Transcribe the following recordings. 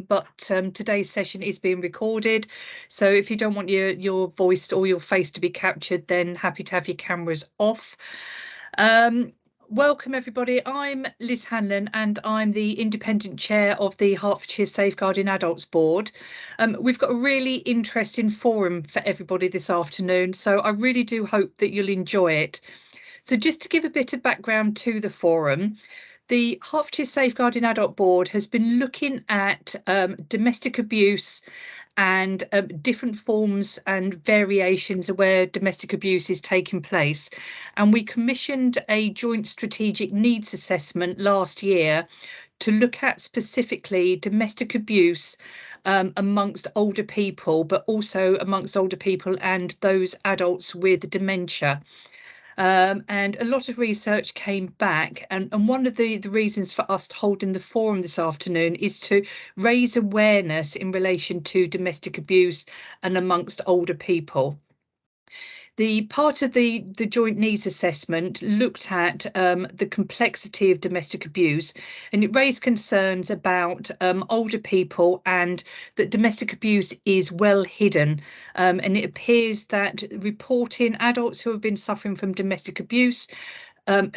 but today's session is being recorded. So if you don't want your voice or your face to be captured, then happy to have your cameras off. Welcome everybody. I'm Liz Hanlon and I'm the independent chair of the Hertfordshire Safeguarding Adults Board. We've got a really interesting forum for everybody this afternoon, so I really do hope that you'll enjoy it. So just to give a bit of background to the forum, the Hertfordshire Safeguarding Adult Board has been looking at domestic abuse and different forms and variations of where domestic abuse is taking place. And we commissioned a joint strategic needs assessment last year to look at specifically domestic abuse amongst older people, but also amongst older people and those adults with dementia. And a lot of research came back, and one of the reasons for us holding the forum this afternoon is to raise awareness in relation to domestic abuse and amongst older people. The part of the joint needs assessment looked at the complexity of domestic abuse, and it raised concerns about older people and that domestic abuse is well hidden. And it appears that reporting adults who have been suffering from domestic abuse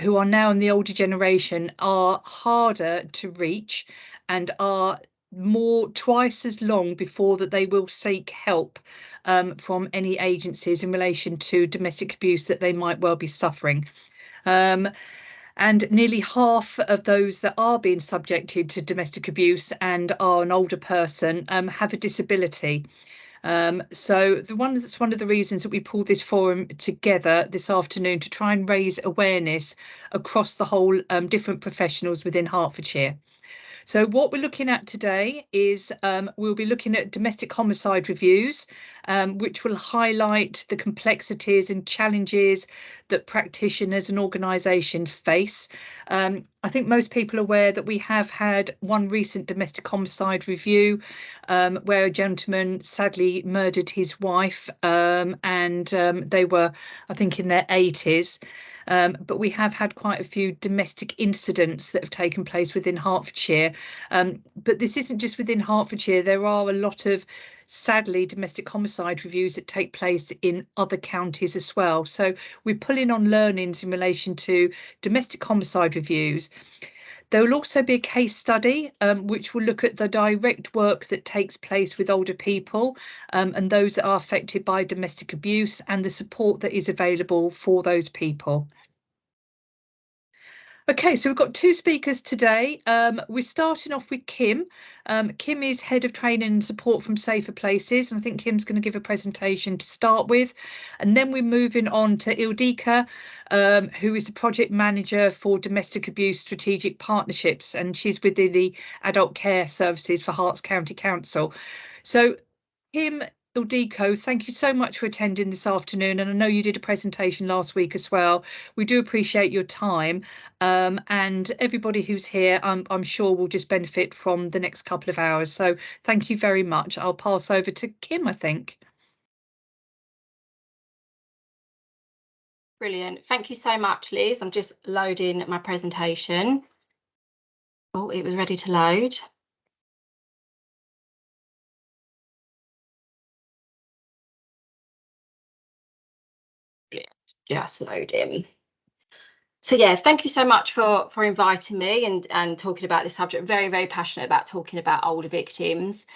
who are now in the older generation are harder to reach and are twice as long before that they will seek help from any agencies in relation to domestic abuse that they might well be suffering. And nearly half of those that are being subjected to domestic abuse and are an older person have a disability. So that's one of the reasons that we pulled this forum together this afternoon, to try and raise awareness across the whole different professionals within Hertfordshire. So what we're looking at today is we'll be looking at domestic homicide reviews, which will highlight the complexities and challenges that practitioners and organisations face. I think most people are aware that we have had one recent domestic homicide review where a gentleman sadly murdered his wife, and they were, I think, in their 80s. But we have had quite a few domestic incidents that have taken place within Hertfordshire. But this isn't just within Hertfordshire. There are a lot of, sadly, domestic homicide reviews that take place in other counties as well. So we're pulling on learnings in relation to domestic homicide reviews. There will also be a case study which will look at the direct work that takes place with older people and those that are affected by domestic abuse and the support that is available for those people. Okay, so we've got two speakers today. We're starting off with Kim. Kim is Head of Training and Support from Safer Places, and I think Kim's going to give a presentation to start with. And then we're moving on to Ildika, who is the Project Manager for Domestic Abuse Strategic Partnerships, and she's within the Adult Care Services for Herts County Council. So Kim, Ildiko, thank you so much for attending this afternoon, and I know you did a presentation last week as well. We do appreciate your time, and everybody who's here I'm sure will just benefit from the next couple of hours. So thank you very much. I'll pass over to Kim, I think. Brilliant. Thank you so much, Liz. I'm just loading my presentation. Oh, it was ready to load. Just loading. So yeah, thank you so much for inviting me and talking about this subject. Very, very passionate about talking about older victims.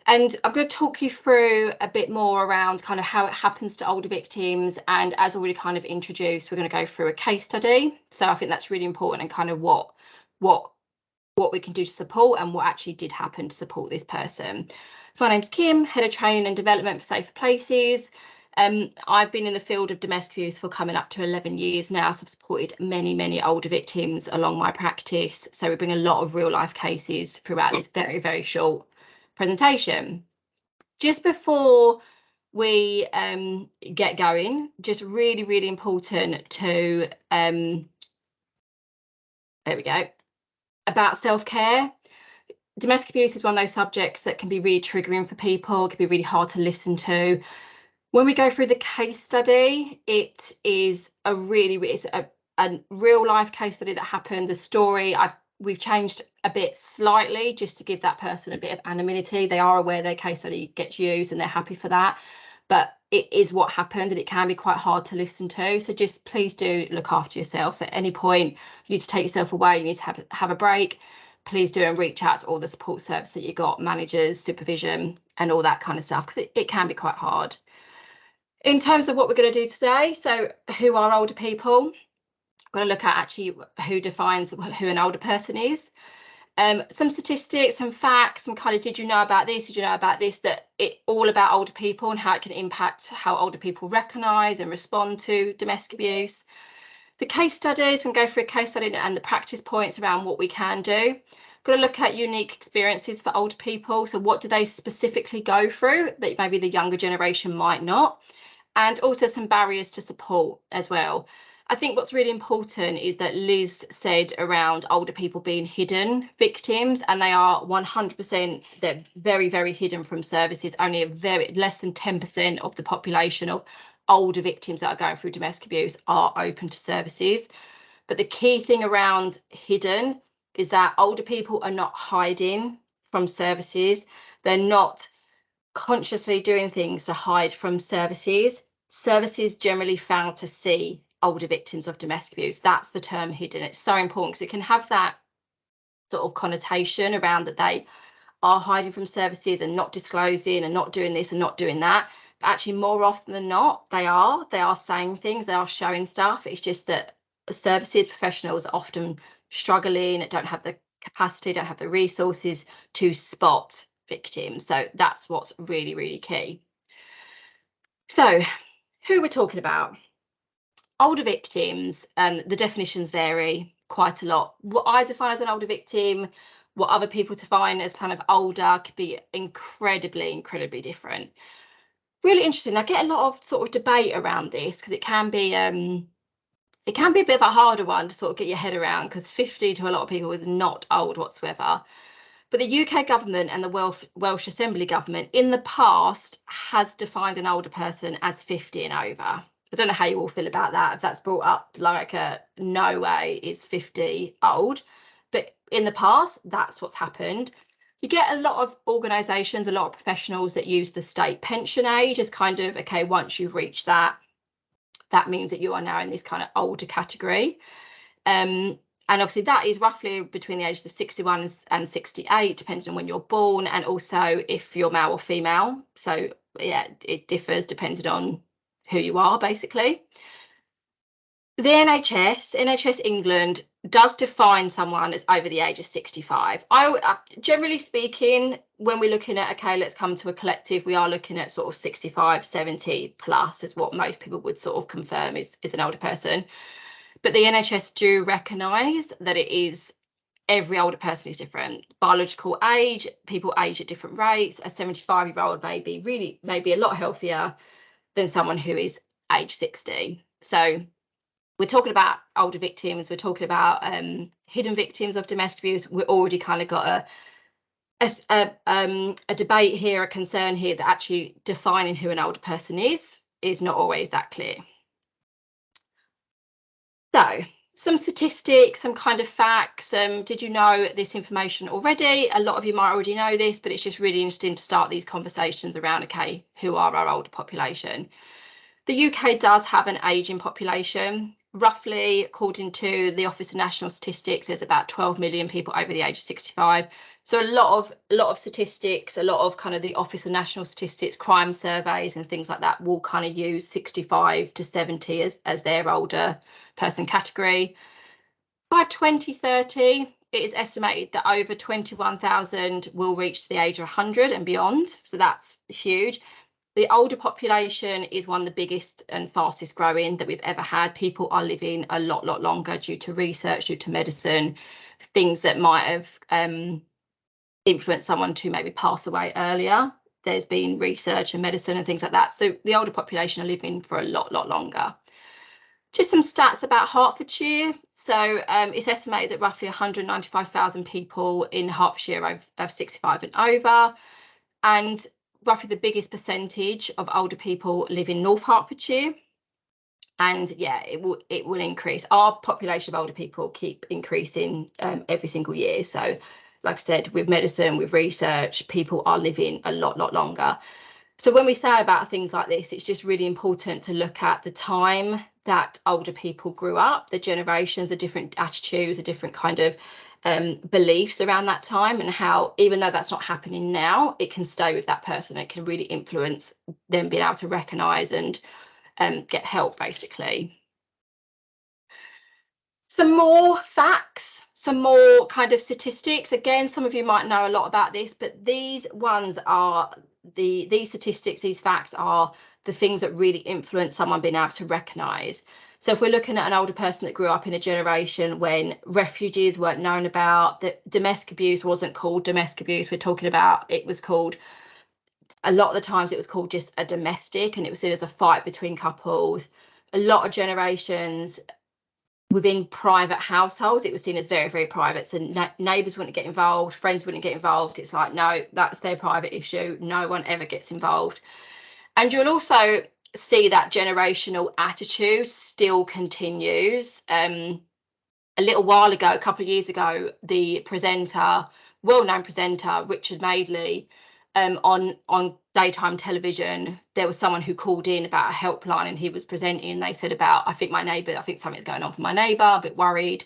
And I'm going to talk you through a bit more around kind of how it happens to older victims. And as already kind of introduced, we're going to go through a case study. So I think that's really important, and kind of what we can do to support and what actually did happen to support this person. So my name's Kim, Head of Training and Development for Safer Places. I've been in the field of domestic abuse for coming up to 11 years now, so I've supported many, many older victims along my practice. So we bring a lot of real life cases throughout this very, very short presentation. Just before we get going, just really, really important to, there we go, about self-care. Domestic abuse is one of those subjects that can be really triggering for people, can be really hard to listen to. When we go through the case study, it is a real life case study that happened. The story, we've changed a bit slightly, just to give that person a bit of anonymity. They are aware their case study gets used and they're happy for that, but it is what happened and it can be quite hard to listen to. So just please do look after yourself. At any point you need to take yourself away, you need to have a break, please do, and reach out to all the support service that you got, managers, supervision and all that kind of stuff, because it can be quite hard. In terms of what we're going to do today, so who are older people? We're going to look at actually who defines who an older person is. Some statistics, some facts, some kind of did you know about this, did you know about this, that it all about older people and how it can impact how older people recognise and respond to domestic abuse. The case studies, we're going to go through a case study and the practice points around what we can do. Going to look at unique experiences for older people. So what do they specifically go through that maybe the younger generation might not? And also some barriers to support as well. I think what's really important is that Liz said around older people being hidden victims, and they are 100%, they're very, very hidden from services. Only less than 10% of the population of older victims that are going through domestic abuse are open to services. But the key thing around hidden is that older people are not hiding from services. They're not consciously doing things to hide from services. Services generally fail to see older victims of domestic abuse. That's the term hidden. It's so important because it can have that sort of connotation around that they are hiding from services and not disclosing and not doing this and not doing that. But actually, more often than not, they are saying things, they are showing stuff. It's just that services professionals are often struggling, don't have the capacity, don't have the resources to spot victims. So that's what's really, really key. So who we're talking about? Older victims, the definitions vary quite a lot. What I define as an older victim, what other people define as kind of older, could be incredibly, incredibly different. Really interesting. I get a lot of sort of debate around this because it can be a bit of a harder one to sort of get your head around, because 50 to a lot of people is not old whatsoever. But the UK government and the Welsh Assembly government in the past has defined an older person as 50 and over. I don't know how you all feel about that, if that's brought up like a no way is 50 old. But in the past, that's what's happened. You get a lot of organisations, a lot of professionals that use the state pension age as kind of, okay, once you've reached that, that means that you are now in this kind of older category. And obviously that is roughly between the ages of 61 and 68, depending on when you're born, and also if you're male or female. So yeah, it differs depending on who you are, basically. The NHS England does define someone as over the age of 65. Generally speaking, when we're looking at, okay, let's come to a collective, we are looking at sort of 65, 70 plus is what most people would sort of confirm is an older person. But the NHS do recognise that it is, every older person is different. Biological age, people age at different rates. A 75-year-old may be a lot healthier than someone who is age 60. So we're talking about older victims, we're talking about hidden victims of domestic abuse. We're already kind of got a debate here, a concern here that actually defining who an older person is not always that clear. So some statistics, some kind of facts. Did you know this information already? A lot of you might already know this, but it's just really interesting to start these conversations around, okay, who are our older population? The UK does have an ageing population. Roughly, according to the Office of National Statistics, there's about 12 million people over the age of 65. So a lot of statistics, a lot of kind of the Office of National Statistics crime surveys and things like that will kind of use 65 to 70 as their older person category. By 2030, it is estimated that over 21,000 will reach the age of 100 and beyond. So that's huge. The older population is one of the biggest and fastest growing that we've ever had. People are living a lot longer due to research, due to medicine, things that might have influenced someone to maybe pass away earlier. There's been research and medicine and things like that. So the older population are living for a lot longer. Just some stats about Hertfordshire. So it's estimated that roughly 195,000 people in Hertfordshire are 65 and over. And roughly the biggest percentage of older people live in North Hertfordshire. And yeah, it will increase. Our population of older people keep increasing every single year. So like I said, with medicine, with research, people are living a lot longer. So when we say about things like this, it's just really important to look at the time that older people grew up, the generations, the different attitudes, the different kind of beliefs around that time, and how, even though that's not happening now, it can stay with that person. It can really influence them being able to recognise and get help, basically. Some more facts, some more kind of statistics. Again, some of you might know a lot about this, but these ones are these statistics, these facts are the things that really influence someone being able to recognise. So if we're looking at an older person that grew up in a generation when refugees weren't known about, that domestic abuse wasn't called domestic abuse, we're talking about, it was called, a lot of the times it was called just a domestic, and it was seen as a fight between couples. A lot of generations within private households, it was seen as very private. So neighbours wouldn't get involved, friends wouldn't get involved. It's like, no, that's their private issue. No one ever gets involved. And you'll also see that generational attitude still continues. A little while ago, a couple of years ago, the presenter, well-known presenter, Richard Madeley, on daytime television, there was someone who called in about a helpline, and he was presenting, and they said about, I think something's going on for my neighbour, a bit worried.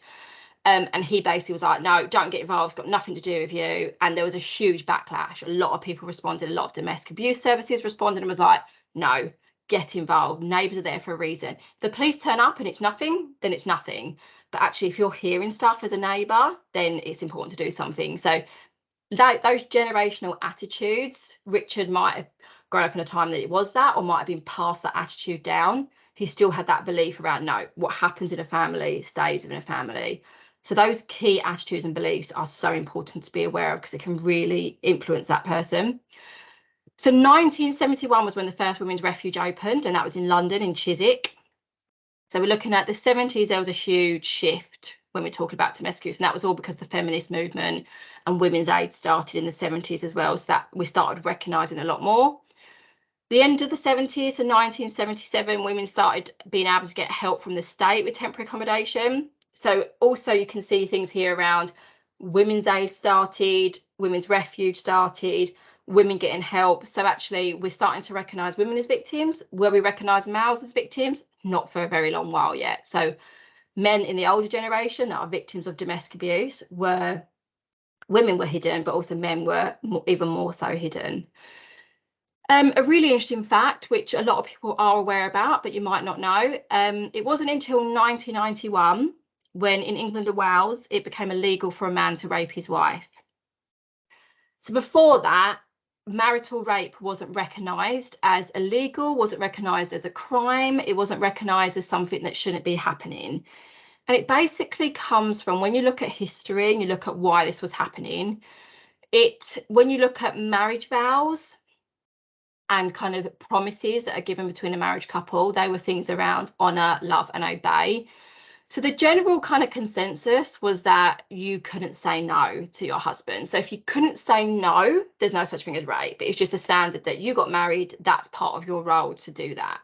And he basically was like, no, don't get involved, it's got nothing to do with you. And there was a huge backlash. A lot of people responded, a lot of domestic abuse services responded and was like, no, get involved. Neighbours are there for a reason. If the police turn up and it's nothing, then it's nothing. But actually, if you're hearing stuff as a neighbour, then it's important to do something. So those generational attitudes, Richard might have grown up in a time that it was that, or might have been passed that attitude down. He still had that belief around, no, what happens in a family stays within a family. So those key attitudes and beliefs are so important to be aware of, because it can really influence that person. So 1971 was when the first women's refuge opened, and that was in London, in Chiswick. So we're looking at the 70s, there was a huge shift when we're talking about domestic abuse, and that was all because the feminist movement and women's aid started in the 70s as well, so that we started recognising a lot more. The end of the 70s, so 1977, women started being able to get help from the state with temporary accommodation. So also you can see things here around women's aid started, women's refuge started, women getting help. So actually we're starting to recognise women as victims. Will we recognise males as victims? Not for a very long while yet. So men in the older generation that are victims of domestic abuse, women were hidden, but also men were even more so hidden. A really interesting fact, which a lot of people are aware about, but you might not know, it wasn't until 1991 when in England and Wales it became illegal for a man to rape his wife. So before that, marital rape wasn't recognised as illegal, wasn't recognised as a crime, it wasn't recognised as something that shouldn't be happening. And it basically comes from, when you look at history and you look at why this was happening, when you look at marriage vows and kind of promises that are given between a marriage couple, they were things around honour, love and obey. So the general kind of consensus was that you couldn't say no to your husband. So if you couldn't say no, there's no such thing as rape. It's just a standard that you got married, that's part of your role to do that.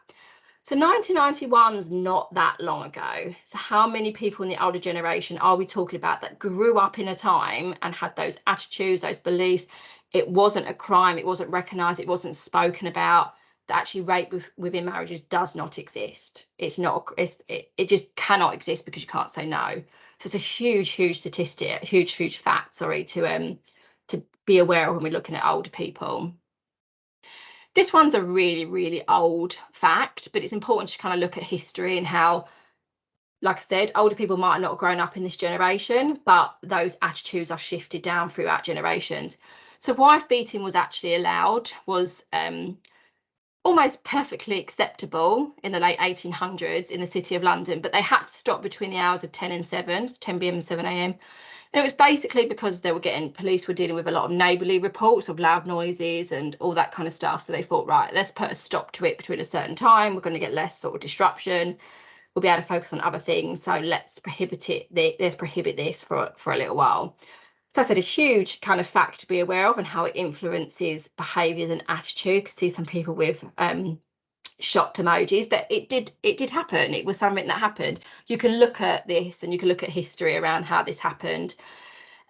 So 1991 is not that long ago. So how many people in the older generation are we talking about that grew up in a time and had those attitudes, those beliefs? It wasn't a crime, it wasn't recognised, it wasn't spoken about, that actually rape within marriages does not exist. It's not, it just cannot exist because you can't say no. So it's a huge statistic, huge fact, sorry, to be aware of when we're looking at older people. This one's a really old fact, but it's important to kind of look at history and how, like I said, older people might not have grown up in this generation, but those attitudes are shifted down throughout generations. So wife beating was actually allowed, was almost perfectly acceptable in the late 1800s in the City of London, but they had to stop between the hours of 10 and 7, 10 p.m. and 7 a.m. And it was basically because police were dealing with a lot of neighbourly reports of loud noises and all that kind of stuff. So they thought, right, let's put a stop to it between a certain time. We're going to get less sort of disruption. We'll be able to focus on other things. So let's prohibit it. Let's prohibit this for a little while. So I said, a huge kind of fact to be aware of and how it influences behaviours and attitude. You can see some people with shocked emojis, but it did happen. It was something that happened. You can look at this and you can look at history around how this happened.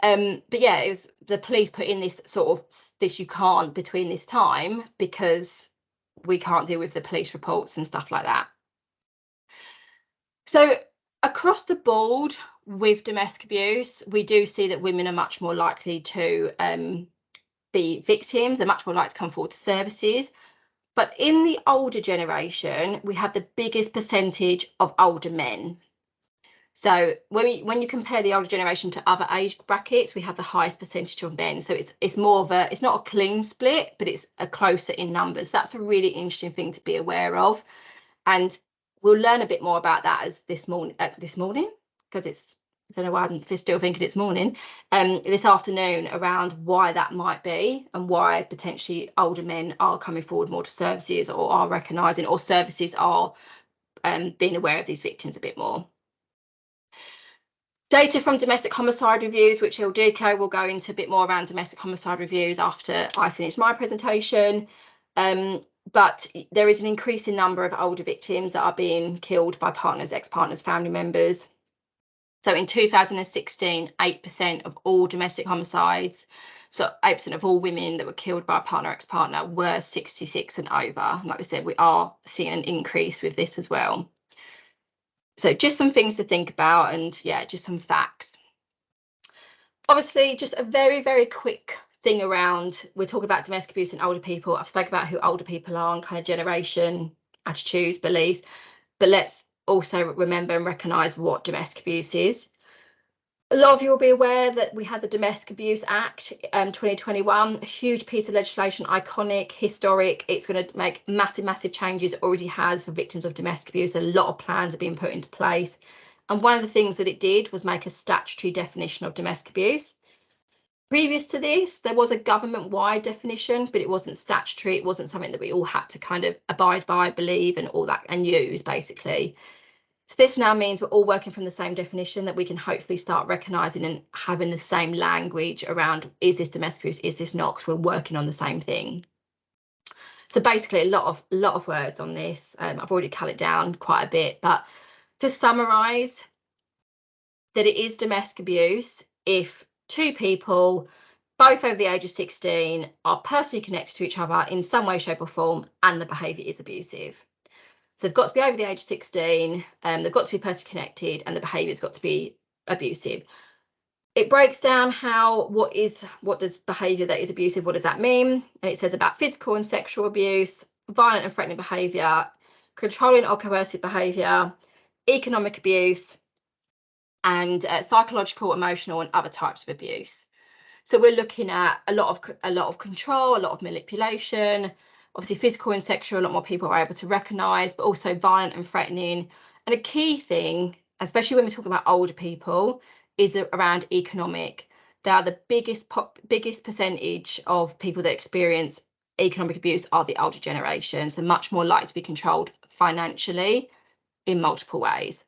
But yeah, it was the police put in this sort of this you can't between this time because we can't deal with the police reports and stuff like that. So across the board with domestic abuse, we do see that women are much more likely to be victims, are much more likely to come forward to services. But in the older generation, we have the biggest percentage of older men. So when you compare the older generation to other age brackets, we have the highest percentage of men. So it's more of a, it's not a clean split, but it's a closer in numbers. That's a really interesting thing to be aware of. And we'll learn a bit more about that as this morning, because it's, I don't know why I'm still thinking it's morning, this afternoon, around why that might be and why potentially older men are coming forward more to services or are recognising, or services are being aware of these victims a bit more. Data from domestic homicide reviews, which Ildiko will go into a bit more around domestic homicide reviews after I finish my presentation. But there is an increasing number of older victims that are being killed by partners, ex-partners, family members. So in 2016, 8% of all domestic homicides, so 8% of all women that were killed by a partner, ex-partner, were 66 and over. Like we said, we are seeing an increase with this as well. So just some things to think about, and yeah, just some facts. Obviously, just a very, very quick thing around, we're talking about domestic abuse and older people. I've spoken about who older people are and kind of generation, attitudes, beliefs, but let's also remember and recognise what domestic abuse is. A lot of you will be aware that we had the Domestic Abuse Act 2021, a huge piece of legislation, iconic, historic. It's going to make massive, massive changes. It already has for victims of domestic abuse. A lot of plans have been put into place. And one of the things that it did was make a statutory definition of domestic abuse. Previous to this, there was a government-wide definition, but it wasn't statutory. It wasn't something that we all had to kind of abide by, believe, and all that, and use, basically. So this now means we're all working from the same definition, that we can hopefully start recognising and having the same language around, is this domestic abuse, is this not, because we're working on the same thing. So basically a lot of words on this. I've already cut it down quite a bit, but to summarise, that it is domestic abuse if two people, both over the age of 16, are personally connected to each other in some way, shape or form, and the behaviour is abusive. So they've got to be over the age of 16, they've got to be personally connected, and the behaviour's got to be abusive. It breaks down what does behaviour that is abusive, what does that mean? And it says about physical and sexual abuse, violent and threatening behaviour, controlling or coercive behaviour, economic abuse, and psychological, emotional, and other types of abuse. So we're looking at a lot of control, a lot of manipulation. Obviously, physical and sexual, a lot more people are able to recognise, but also violent and threatening. And a key thing, especially when we talk about older people, is around economic. They are the biggest percentage of people that experience economic abuse are the older generation, so much more likely to be controlled financially in multiple ways.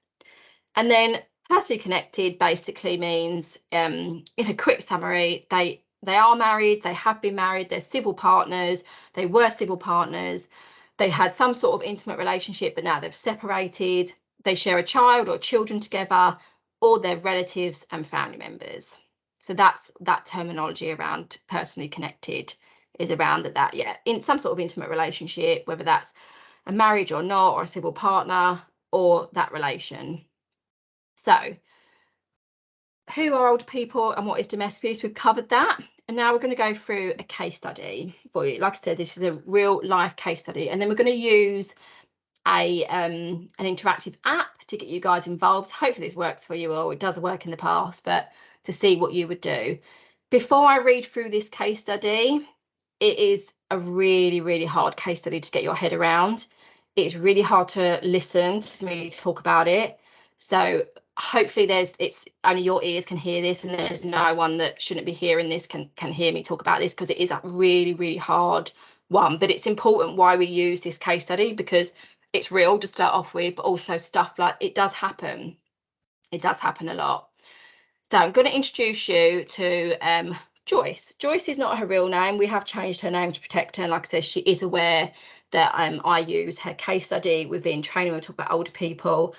And then personally connected basically means, in a quick summary, they are married, they have been married, they're civil partners, they were civil partners, they had some sort of intimate relationship, but now they've separated, they share a child or children together, or they're relatives and family members. So that's that terminology around personally connected, is around that, yeah, in some sort of intimate relationship, whether that's a marriage or not, or a civil partner, or that relation. So who are older people and what is domestic abuse? We've covered that. And now we're going to go through a case study for you. Like I said, this is a real life case study. And then we're going to use an interactive app to get you guys involved. Hopefully this works for you all. It does work in the past, but to see what you would do. Before I read through this case study, it is a really, really hard case study to get your head around. It's really hard to listen to me talk about it. So hopefully it's only your ears can hear this, and there's no one that shouldn't be hearing this can hear me talk about this, because it is a really, really hard one. But it's important why we use this case study, because it's real to start off with, but also stuff like it does happen. It does happen a lot. So I'm going to introduce you to Joyce. Joyce is not her real name. We have changed her name to protect her. And like I said, she is aware that I use her case study within training. We'll talk about older people,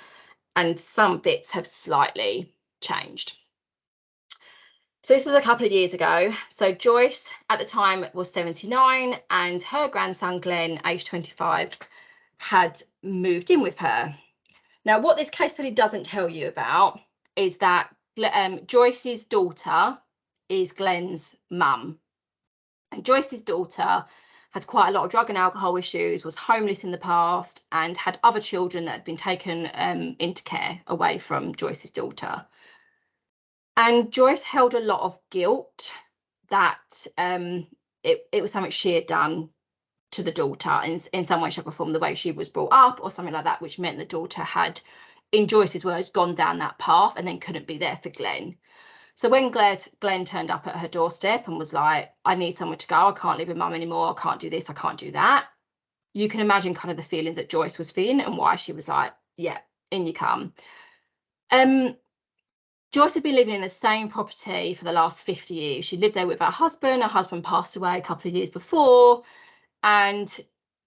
and some bits have slightly changed. So this was a couple of years ago. So Joyce at the time was 79, and her grandson Glenn, aged 25, had moved in with her. Now, what this case study doesn't tell you about is that Joyce's daughter is Glenn's mum. And Joyce's daughter had quite a lot of drug and alcohol issues, was homeless in the past, and had other children that had been taken into care away from Joyce's daughter. And Joyce held a lot of guilt that it was something she had done to the daughter in some way, shape or form, the way she was brought up or something like that, which meant the daughter had, in Joyce's words, gone down that path and then couldn't be there for Glenn. So when Glenn turned up at her doorstep and was like, I need somewhere to go, I can't live with mum anymore, I can't do this, I can't do that, you can imagine kind of the feelings that Joyce was feeling and why she was like, yeah, in you come. Joyce had been living in the same property for the last 50 years. She lived there with her husband passed away a couple of years before, and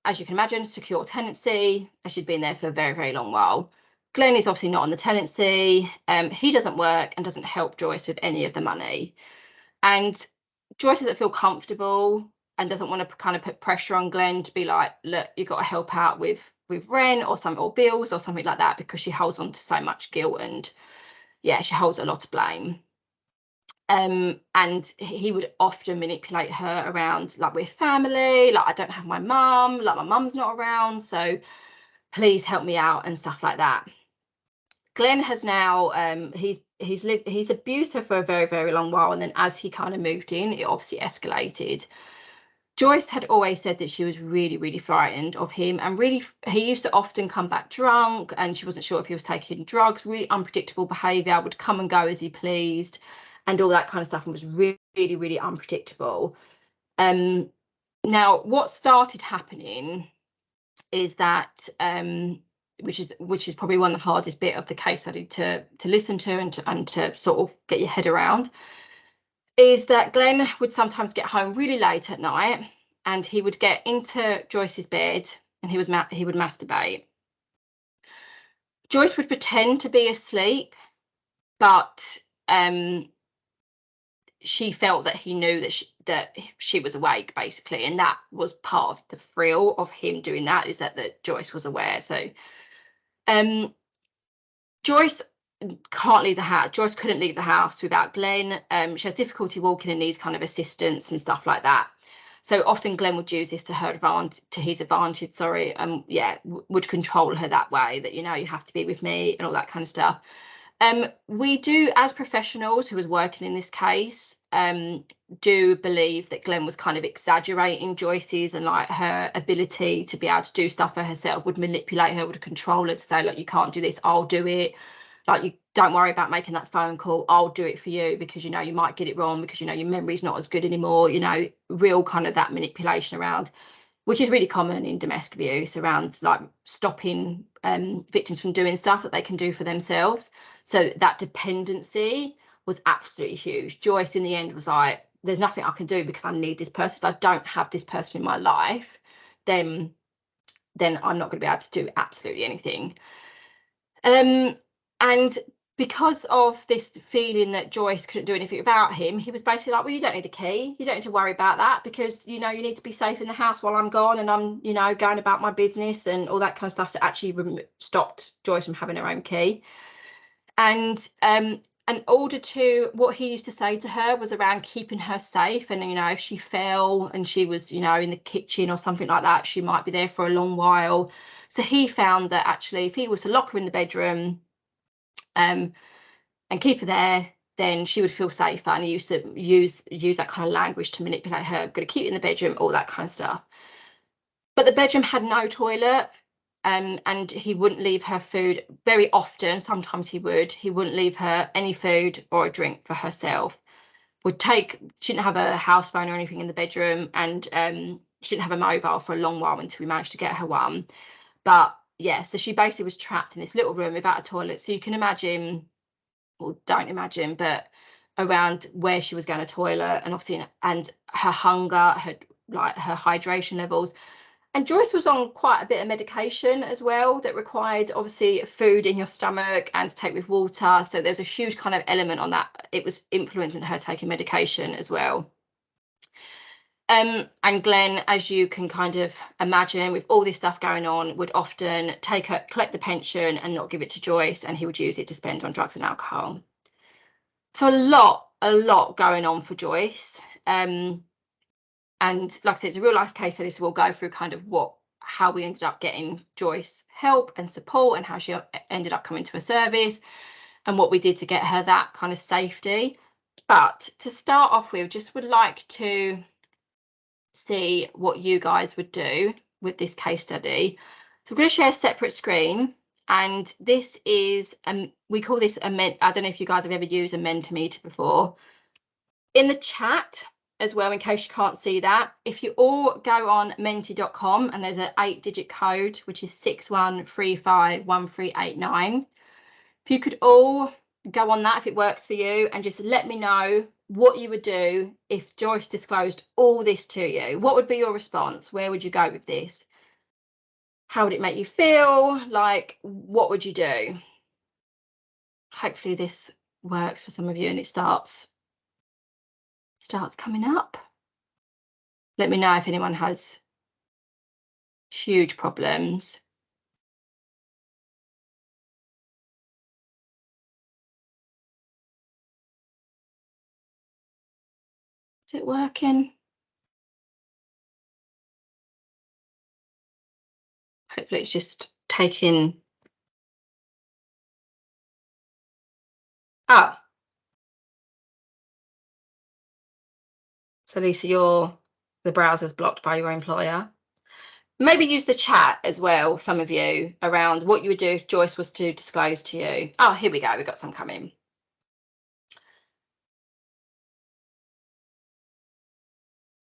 as you can imagine, secure tenancy, and she'd been there for a very, very long while. Glenn is obviously not on the tenancy. He doesn't work and doesn't help Joyce with any of the money. And Joyce doesn't feel comfortable and doesn't want to kind of put pressure on Glenn to be like, look, you've got to help out with rent or something, or bills or something like that, because she holds on to so much guilt and, yeah, she holds a lot of blame. And he would often manipulate her around, like, we're family, like, I don't have my mum, like, my mum's not around, so please help me out and stuff like that. Glenn has now he's abused her for a very, very long while, and then as he kind of moved in, it obviously escalated. Joyce had always said that she was really, really frightened of him, and really he used to often come back drunk, and she wasn't sure if he was taking drugs, really unpredictable behaviour, would come and go as he pleased and all that kind of stuff, and was really, really, really unpredictable. Now what started happening is that which is probably one of the hardest bit of the case study to listen to and to sort of get your head around, is that Glenn would sometimes get home really late at night, and he would get into Joyce's bed and he would masturbate. Joyce would pretend to be asleep, but she felt that he knew that she was awake, basically, and that was part of the thrill of him doing that, is that Joyce was aware. So Joyce can't leave the house. Joyce couldn't leave the house without Glenn. She has difficulty walking and needs kind of assistance and stuff like that. So often Glenn would use this to his advantage, sorry, yeah, would control her that way, that, you know, you have to be with me and all that kind of stuff. We do, as professionals who was working in this case, do believe that Glenn was kind of exaggerating Joyce's and, like, her ability to be able to do stuff for herself, would manipulate her, would control her to say, like, you can't do this, I'll do it. Like, you don't worry about making that phone call, I'll do it for you, because, you know, you might get it wrong, because, you know, your memory's not as good anymore, you know, real kind of that manipulation around, which is really common in domestic abuse, around, like, stopping victims from doing stuff that they can do for themselves. So that dependency was absolutely huge. Joyce in the end was like, there's nothing I can do because I need this person. If I don't have this person in my life, then I'm not going to be able to do absolutely anything. And because of this feeling that Joyce couldn't do anything without him, he was basically like, well, you don't need a key, you don't need to worry about that, because, you know, you need to be safe in the house while I'm gone and I'm, you know, going about my business and all that kind of stuff. So actually stopped Joyce from having her own key. And in order to, what he used to say to her was around keeping her safe, and, you know, if she fell and she was, you know, in the kitchen or something like that, she might be there for a long while. So he found that actually if he was to lock her in the bedroom and keep her there, then she would feel safer. And he used to use that kind of language to manipulate her, got to keep you in the bedroom, all that kind of stuff. But the bedroom had no toilet, and he wouldn't leave her food very often. Sometimes he wouldn't leave her any food or a drink for herself. She didn't have a house phone or anything in the bedroom, and she didn't have a mobile for a long while until we managed to get her one. But yeah, so she basically was trapped in this little room without a toilet. So you can imagine, or don't imagine, but around where she was going to toilet, and obviously, and her hunger, her hydration levels. And Joyce was on quite a bit of medication as well that required obviously food in your stomach and to take with water. So there's a huge kind of element on that. It was influencing her taking medication as well. And Glenn, as you can kind of imagine, with all this stuff going on, would often collect the pension and not give it to Joyce, and he would use it to spend on drugs and alcohol. So a lot going on for Joyce. And like I said, it's a real life case study, so we'll go through kind of how we ended up getting Joyce help and support, and how she ended up coming to a service, and what we did to get her that kind of safety. But to start off with, just would like to see what you guys would do with this case study. So I'm going to share a separate screen, and this is we call this I don't know if you guys have ever used a Mentimeter before. In the chat as well, in case you can't see that, if you all go on menti.com, and there's an 8-digit code which is 61351389. If you could all go on that, if it works for you, and just let me know what you would do if Joyce disclosed all this to you. What would be your response? Where would you go with this? How would it make you feel? Like, what would you do? Hopefully this works for some of you and it starts coming up. Let me know if anyone has huge problems. Is it working? Hopefully it's just taking. Oh. So Lisa, the browser's blocked by your employer. Maybe use the chat as well, some of you, around what you would do if Joyce was to disclose to you. Oh, here we go. We've got some coming.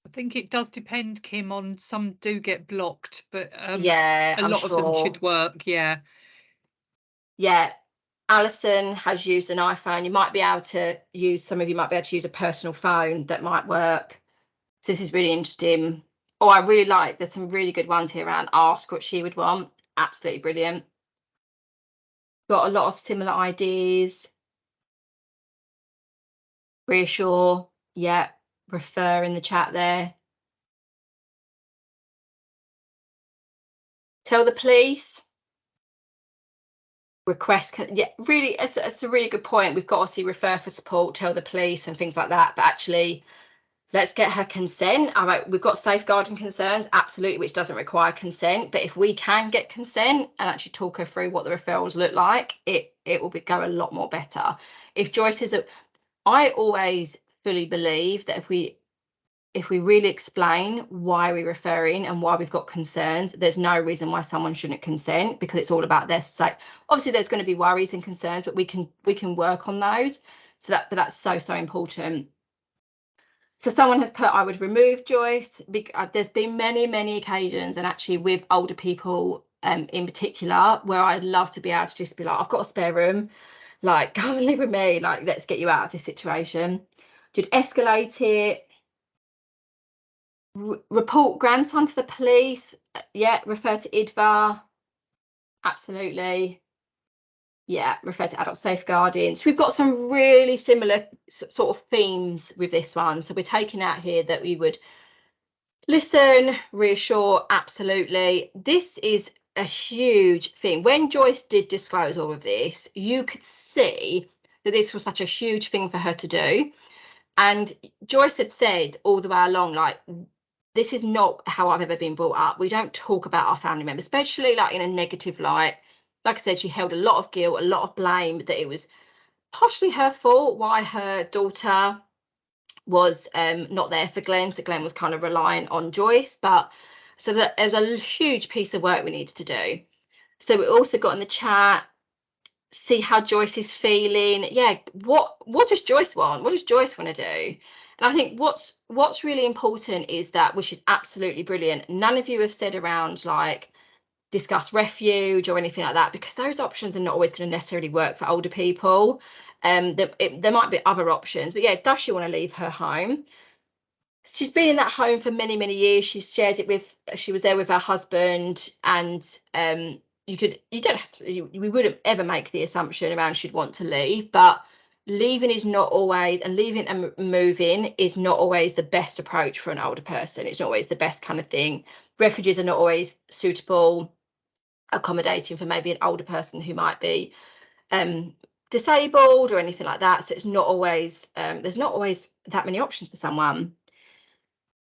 I think it does depend, Kim, on some do get blocked, but yeah, a lot of them should work. Yeah. Yeah. Alison has used an iPhone. You might be able to use, some of you might be able to use a personal phone that might work. So this is really interesting. Oh, I really like, there's some really good ones here around ask what she would want. Absolutely brilliant. Got a lot of similar ideas. Reassure, yeah. Refer in the chat there. Tell the police. Request, yeah, really, it's a really good point. We've got to see refer for support, tell the police and things like that, but actually let's get her consent. All right, we've got safeguarding concerns, absolutely, which doesn't require consent, but if we can get consent and actually talk her through what the referrals look like, it will go a lot more better. If Joyce is I always fully believe that if we really explain why we're referring and why we've got concerns, there's no reason why someone shouldn't consent, because it's all about their sake. Obviously there's going to be worries and concerns, but we can work on those. So that's so important. So someone has put, I would remove Joyce. There's been many occasions, and actually with older people in particular, where I'd love to be able to just be like, I've got a spare room, like come and live with me, like let's get you out of this situation. You'd escalate it. Report grandson to the police. Yeah, refer to IDVA. Absolutely. Yeah, refer to adult safeguarding. So we've got some really similar sort of themes with this one. So we're taking out here that we would listen, reassure, absolutely. This is a huge thing. When Joyce did disclose all of this, you could see that this was such a huge thing for her to do. And Joyce had said all the way along, like, this is not how I've ever been brought up. We don't talk about our family members, especially like in a negative light. Like I said, she held a lot of guilt, a lot of blame, that it was partially her fault why her daughter was not there for Glenn. So Glenn was kind of reliant on Joyce. But so that there was a huge piece of work we needed to do. So we also got in the chat, see how Joyce is feeling. Yeah, what does Joyce want? What does Joyce want to do? And I think what's really important is that, which is absolutely brilliant, none of you have said around like discuss refuge or anything like that, because those options are not always going to necessarily work for older people. There might be other options, but yeah, does she want to leave her home? she's been in that home for many, many years. She was there with her husband, and we wouldn't ever make the assumption around she'd want to leave, but leaving is not always, and leaving and moving is not always the best approach for an older person. It's not always the best kind of thing. Refuges are not always suitable, accommodating for maybe an older person who might be disabled or anything like that. So it's not always, there's not always that many options for someone.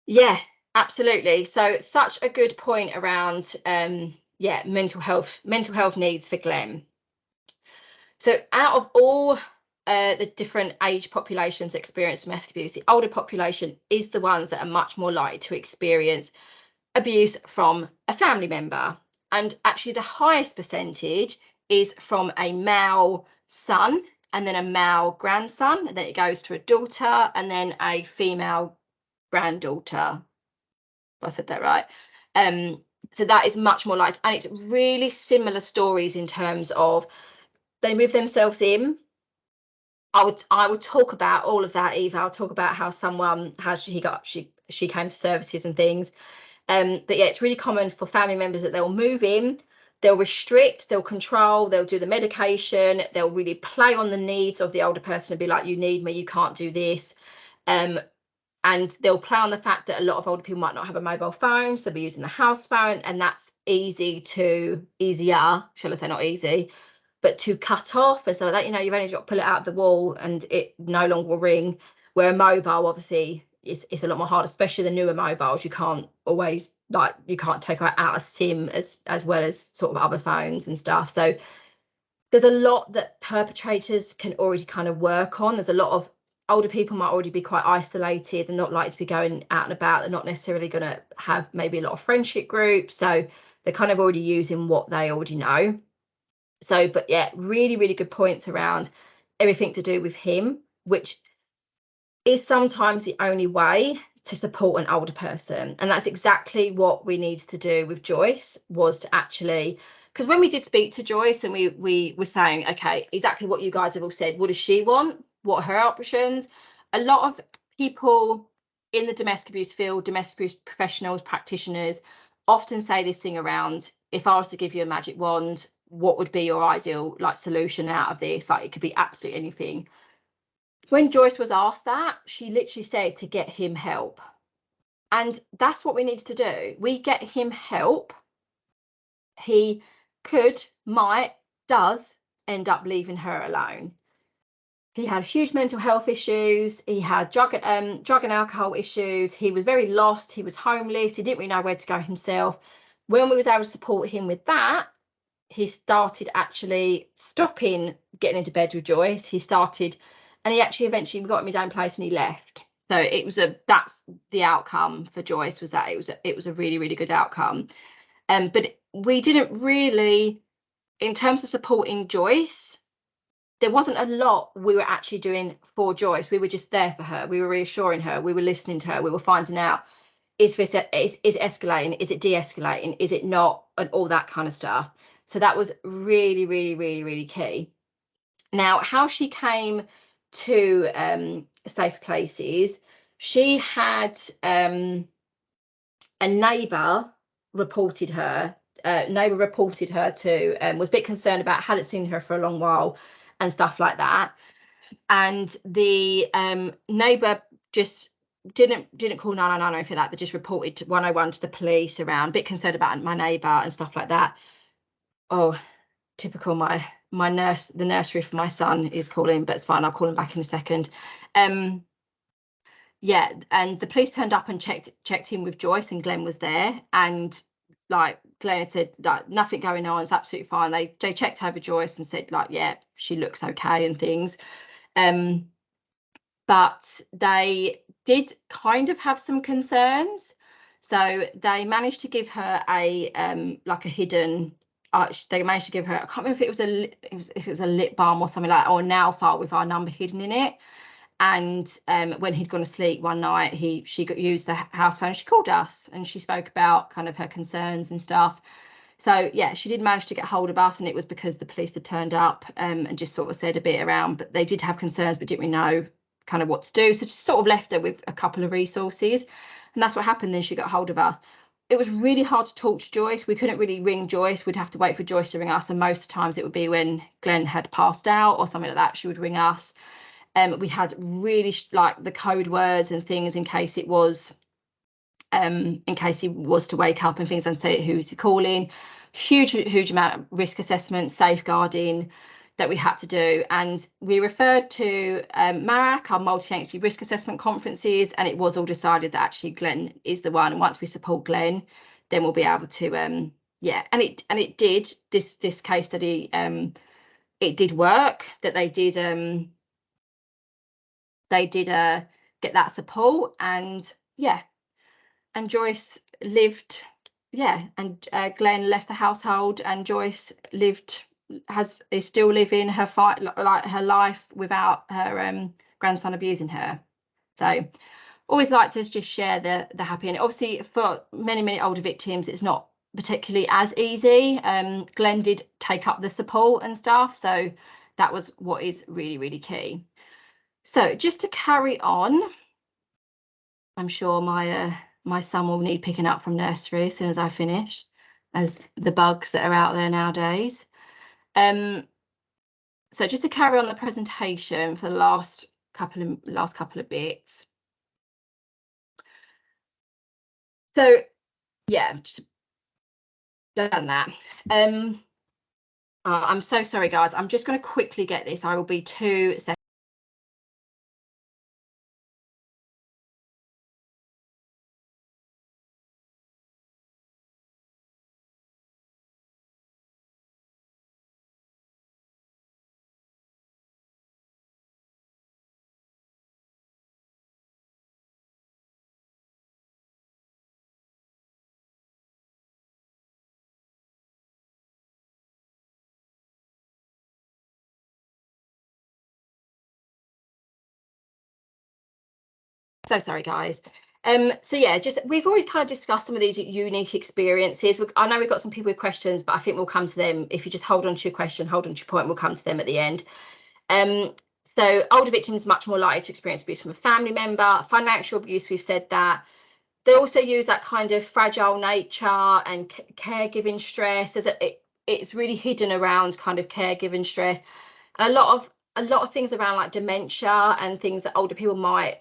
Yeah, absolutely. So such a good point around mental health needs for Glenn. So out of all the different age populations that experience domestic abuse, the older population is the ones that are much more likely to experience abuse from a family member. And actually the highest percentage is from a male son, and then a male grandson, and then it goes to a daughter, and then a female granddaughter. I said that right. So that is much more likely, and it's really similar stories in terms of they move themselves in. I would talk about all of that, Eva. I'll talk about how someone she came to services and things. But yeah, it's really common for family members that they'll move in, they'll restrict, they'll control, they'll do the medication, they'll really play on the needs of the older person and be like, you need me, you can't do this. And they'll play on the fact that a lot of older people might not have a mobile phone, so they'll be using the house phone, and that's easier, shall I say, not easy, but to cut off. And so that, you've only got to pull it out of the wall and it no longer will ring. Where a mobile, obviously, it's a lot more hard, especially the newer mobiles. You can't always, you can't take out a SIM as well as sort of other phones and stuff. So there's a lot that perpetrators can already kind of work on. There's a lot of older people might already be quite isolated. They're not likely to be going out and about. They're not necessarily going to have maybe a lot of friendship groups. So they're kind of already using what they already know. So, but yeah, really, really good points around everything to do with him, which is sometimes the only way to support an older person. And that's exactly what we needed to do with Joyce, was to actually, because when we did speak to Joyce and we were saying, okay, exactly what you guys have all said, what does she want? What are her options? A lot of people in the domestic abuse field, domestic abuse professionals, practitioners, often say this thing around, if I was to give you a magic wand, what would be your ideal solution out of this? It could be absolutely anything. When Joyce was asked that, she literally said to get him help. And that's what we need to do. We get him help. He does end up leaving her alone. He had huge mental health issues. He had drug and alcohol issues. He was very lost. He was homeless. He didn't really know where to go himself. When we was able to support him with that, he started actually stopping getting into bed with Joyce. He started, and he actually eventually got him his own place and he left. So that's the outcome for Joyce, was that it was a really, really good outcome. But we didn't really, in terms of supporting Joyce, there wasn't a lot we were actually doing for Joyce. We were just there for her. We were reassuring her. We were listening to her. We were finding out, is it escalating? Is it de-escalating? Is it not? And all that kind of stuff. So that was really, really, really, really key. Now, how she came to Safe Places, she had a neighbour reported her. To was a bit concerned about, hadn't seen her for a long while and stuff like that. And the neighbour just didn't call 999 or anything like that, but just reported 101 to the police around, a bit concerned about my neighbour and stuff like that. Oh, typical, my nurse, the nursery for my son is calling, but it's fine, I'll call him back in a second. Yeah, and the police turned up and checked in with Joyce, and Glenn was there, and Glenn said nothing going on, it's absolutely fine. They checked over Joyce and said yeah, she looks okay and things. But they did kind of have some concerns, so they managed to give her a hidden. They managed to give her, I can't remember if it was a lip balm or something like that, or a nail file with our number hidden in it. And when he'd gone to sleep one night, she used the house phone. She called us and she spoke about kind of her concerns and stuff. So yeah, she did manage to get hold of us, and it was because the police had turned up and just sort of said a bit around, but they did have concerns, but didn't really know kind of what to do. So just sort of left her with a couple of resources, and that's what happened. Then she got hold of us. It was really hard to talk to Joyce. We couldn't really ring Joyce. We'd have to wait for Joyce to ring us, and most times it would be when Glenn had passed out or something like that. She would ring us. We had really like the code words and things in case he was to wake up and things, and say who's he calling. Huge amount of risk assessment, safeguarding that we had to do, and we referred to MARAC, our multi-agency risk assessment conferences, and it was all decided that actually Glenn is the one, and once we support Glenn, then we'll be able to yeah, and it did, this case study, it did work, that they did get that support, and yeah, and Joyce lived, yeah, and Glenn left the household, and Joyce is still living her her life without her grandson abusing her. So always like to just share the happy, and obviously for many older victims it's not particularly as easy. Glenn did take up the support and stuff, so that was what is really key. So just to carry on, I'm sure my son will need picking up from nursery as soon as I finish, as the bugs that are out there nowadays. So just to carry on the presentation for the last couple of bits. So yeah, just done that. I'm so sorry, guys. I'm just going to quickly get this. I will be 2 seconds. So sorry, guys. So yeah, just we've already kind of discussed some of these unique experiences. I know we've got some people with questions, but I think we'll come to them. If you just hold on to your question, hold on to your point, we'll come to them at the end. So older victims much more likely to experience abuse from a family member. Financial abuse, we've said that. They also use that kind of fragile nature and caregiving stress. It's really hidden around kind of caregiving stress. And a lot of things around like dementia and things that older people might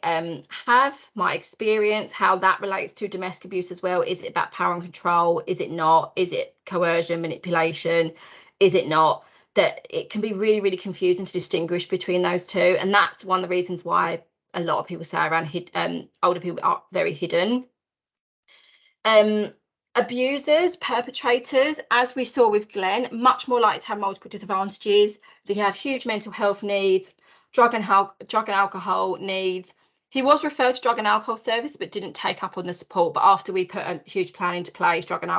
experience, how that relates to domestic abuse as well. Is it about power and control? Is it not? Is it coercion, manipulation? Is it not? That it can be really confusing to distinguish between those two, and that's one of the reasons why a lot of people say around older people are very hidden. Abusers, perpetrators, as we saw with Glenn, much more likely to have multiple disadvantages. So he had huge mental health needs, drug and alcohol needs. He was referred to drug and alcohol service, but didn't take up on the support. But after we put a huge plan into place, drug and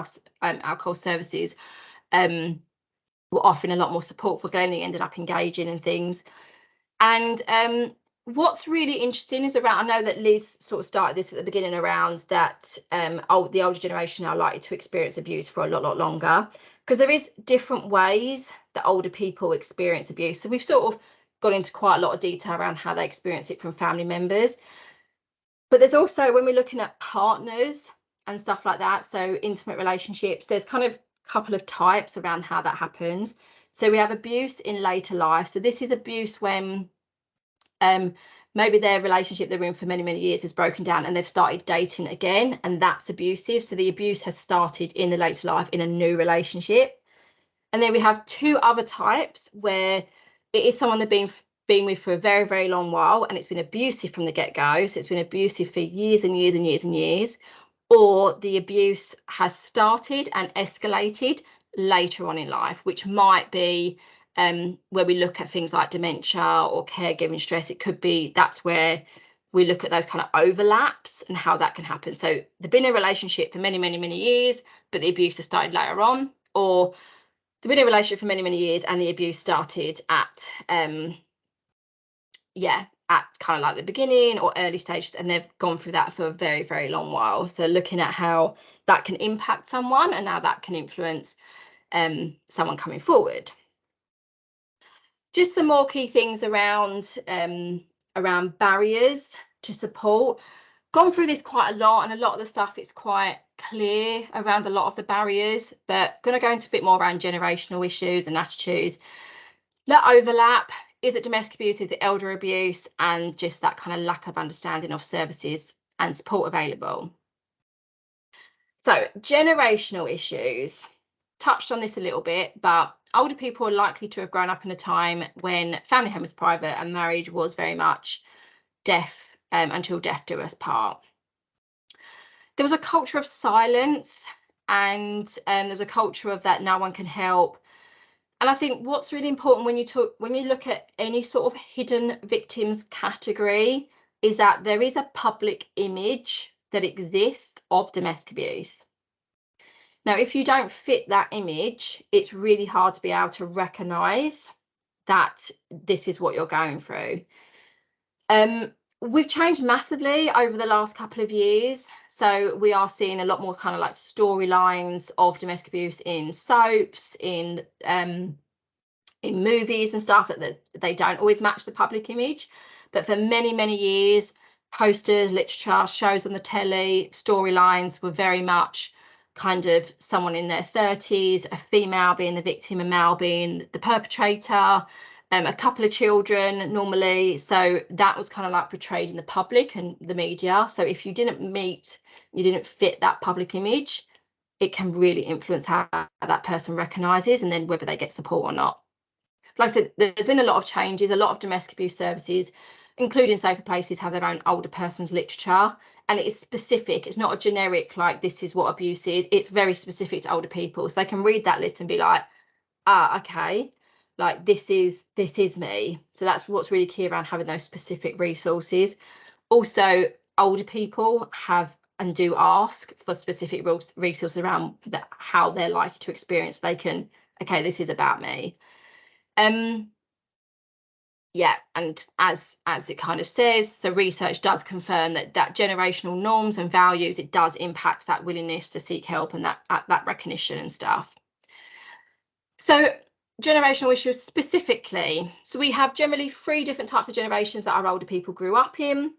alcohol services were offering a lot more support for Glenn. He ended up engaging in things. And what's really interesting is around, I know that Liz sort of started this at the beginning around that the older generation are likely to experience abuse for a lot longer, because there is different ways that older people experience abuse. So we've sort of got into quite a lot of detail around how they experience it from family members. But there's also, when we're looking at partners and stuff like that, so intimate relationships, there's kind of a couple of types around how that happens. So we have abuse in later life. So this is abuse when maybe their relationship they're in for many years has broken down and they've started dating again, and that's abusive. So the abuse has started in the later life in a new relationship. And then we have 2 other types where it is someone they've been with for a very long while, and it's been abusive from the get-go. So it's been abusive for years and years, or the abuse has started and escalated later on in life, which might be where we look at things like dementia or caregiving stress. It could be that's where we look at those kind of overlaps and how that can happen. So they've been in a relationship for many years, but the abuse has started later on, or they've been in a relationship for many years and the abuse started at kind of like the beginning or early stage, and they've gone through that for a very long while. So looking at how that can impact someone and how that can influence someone coming forward. Just some more key things around around barriers to support. Gone through this quite a lot, and a lot of the stuff it's quite clear around a lot of the barriers, but going to go into a bit more around generational issues and attitudes. That overlap, is it domestic abuse, is it elder abuse, and just that kind of lack of understanding of services and support available. So generational issues, touched on this a little bit, but older people are likely to have grown up in a time when family home was private and marriage was very much death until death do us part. There was a culture of silence, and there was a culture of that no one can help. And I think what's really important when you look at any sort of hidden victims category is that there is a public image that exists of domestic abuse. Now, if you don't fit that image, it's really hard to be able to recognise that this is what you're going through. We've changed massively over the last couple of years. So we are seeing a lot more kind of like storylines of domestic abuse in soaps, in movies and stuff, that they don't always match the public image. But for many, many years, posters, literature, shows on the telly, storylines were very much kind of someone in their 30s, a female being the victim, a male being the perpetrator, a couple of children normally. So that was kind of like portrayed in the public and the media. So if you didn't fit that public image, it can really influence how that person recognises and then whether they get support or not. Like I said, there's been a lot of changes. A lot of domestic abuse services, including Safer Places, have their own older persons literature, and it is specific. It's not a generic, like, this is what abuse is. It's very specific to older people, so they can read that list and be like, ah, okay, like this is me. So that's what's really key around having those specific resources. Also, older people have and do ask for specific resources around that, how they're likely to experience. They can, okay, this is about me. Yeah, and as it kind of says, so research does confirm that generational norms and values, it does impact that willingness to seek help and that recognition and stuff. So generational issues specifically, so we have generally 3 different types of generations that our older people grew up in.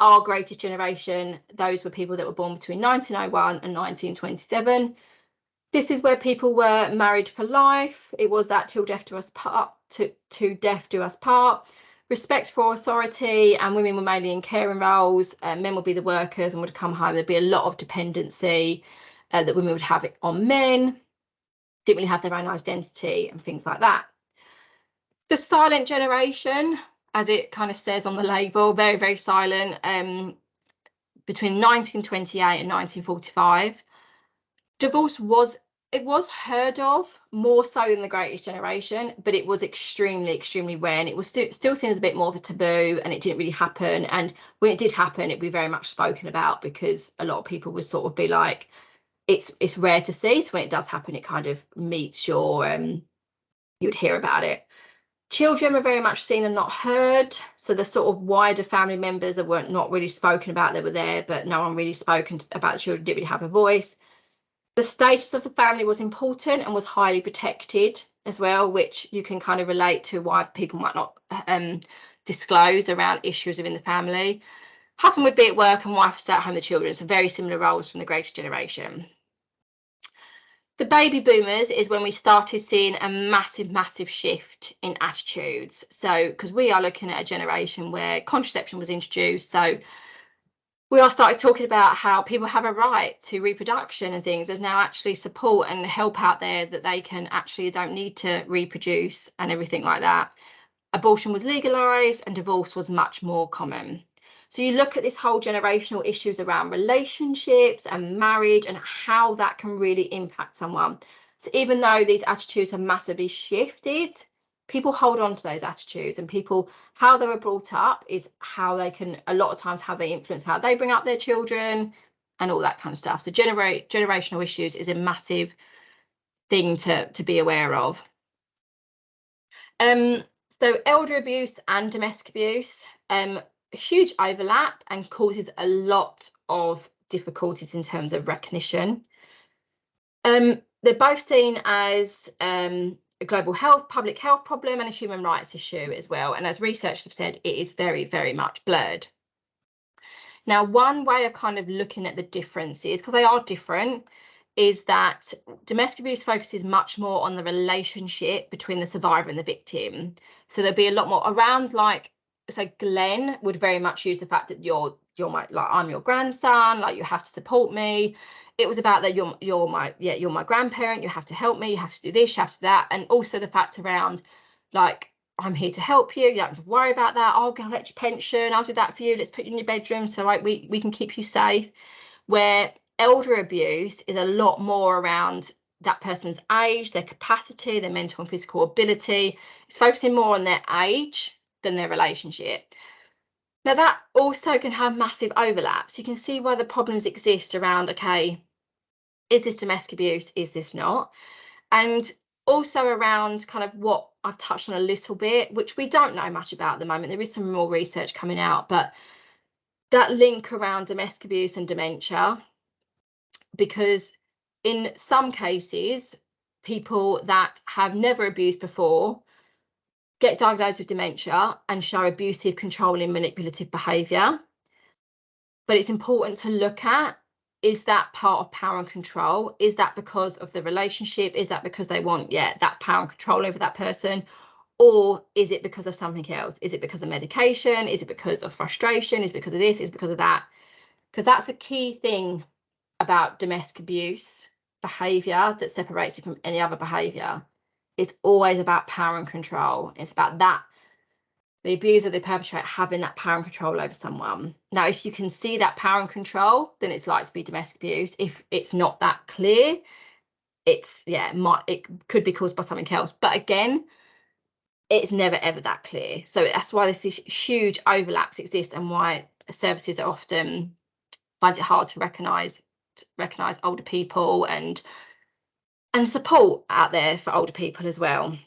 Our greatest generation, those were people that were born between 1901 and 1927. This is where people were married for life. It was that till death do us part, to death do us part. Respect for authority, and women were mainly in caring roles. Men would be the workers and would come home. There'd be a lot of dependency that women would have on men. Didn't really have their own identity and things like that. The silent generation, as it kind of says on the label, very, very silent. Between 1928 and 1945. Divorce was heard of more so than the greatest generation, but it was extremely, extremely rare, and it was still seen as a bit more of a taboo, and it didn't really happen. And when it did happen, it'd be very much spoken about, because a lot of people would sort of be like, it's rare to see. So when it does happen, it kind of meets your you'd hear about it. Children were very much seen and not heard. So the sort of wider family members that weren't not really spoken about, they were there, but no one really spoken about the children, didn't really have a voice. The status of the family was important and was highly protected as well, which you can kind of relate to why people might not disclose around issues within the family. Husband would be at work and wife would stay at home with the children. So very similar roles from the greatest generation. The baby boomers is when we started seeing a massive, massive shift in attitudes. So because we are looking at a generation where contraception was introduced. So we all started talking about how people have a right to reproduction and things. There's now actually support and help out there that they can actually don't need to reproduce and everything like that. Abortion was legalised and divorce was much more common. So you look at this whole generational issues around relationships and marriage and how that can really impact someone. So even though these attitudes have massively shifted, people hold on to those attitudes, and people, how they were brought up is how they can, a lot of times, how they influence how they bring up their children and all that kind of stuff. So generational issues is a massive thing to be aware of. So elder abuse and domestic abuse, huge overlap and causes a lot of difficulties in terms of recognition. They're both seen as a global public health problem and a human rights issue as well. And as researchers have said, it is very, very much blurred. Now, one way of kind of looking at the differences, because they are different, is that domestic abuse focuses much more on the relationship between the survivor and the victim. So there'll be a lot more around, like, so Glenn would very much use the fact that you're my, like, I'm your grandson, like, you have to support me. It was about that you're my grandparent, you have to help me, you have to do this, you have to do that. And also the fact around, like, I'm here to help you, you don't have to worry about that, I'll collect your pension, I'll do that for you, let's put you in your bedroom so like we can keep you safe. Where elder abuse is a lot more around that person's age, their capacity, their mental and physical ability. It's focusing more on their age than their relationship. Now, that also can have massive overlaps. You can see why the problems exist around, okay, is this domestic abuse? Is this not? And also around kind of what I've touched on a little bit, which we don't know much about at the moment. There is some more research coming out, but that link around domestic abuse and dementia, because in some cases, people that have never abused before get diagnosed with dementia and show abusive, controlling, manipulative behaviour. But it's important to look at, is that part of power and control? Is that because of the relationship? Is that because they want, that power and control over that person? Or is it because of something else? Is it because of medication? Is it because of frustration? Is it because of this? Is it because of that? Because that's a key thing about domestic abuse behaviour that separates it from any other behaviour. It's always about power and control. It's about that, the abuser, the perpetrator, having that power and control over someone. Now, if you can see that power and control, then it's likely to be domestic abuse. If it's not that clear, it's, it could be caused by something else. But again, it's never ever that clear. So that's why this huge overlaps exist, and why services are often find it hard to recognise older people and support out there for older people as well.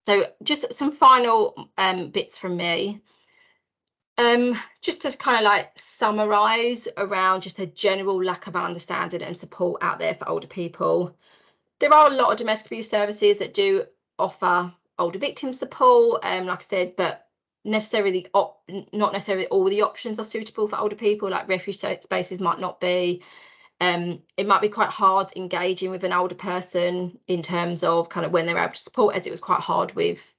So just some final bits from me. Just to kind of like summarise around just a general lack of understanding and support out there for older people. There are a lot of domestic abuse services that do offer older victim support, like I said, but not necessarily all the options are suitable for older people. Like refuge spaces might not be. It might be quite hard engaging with an older person in terms of kind of when they're able to support, as it was quite hard with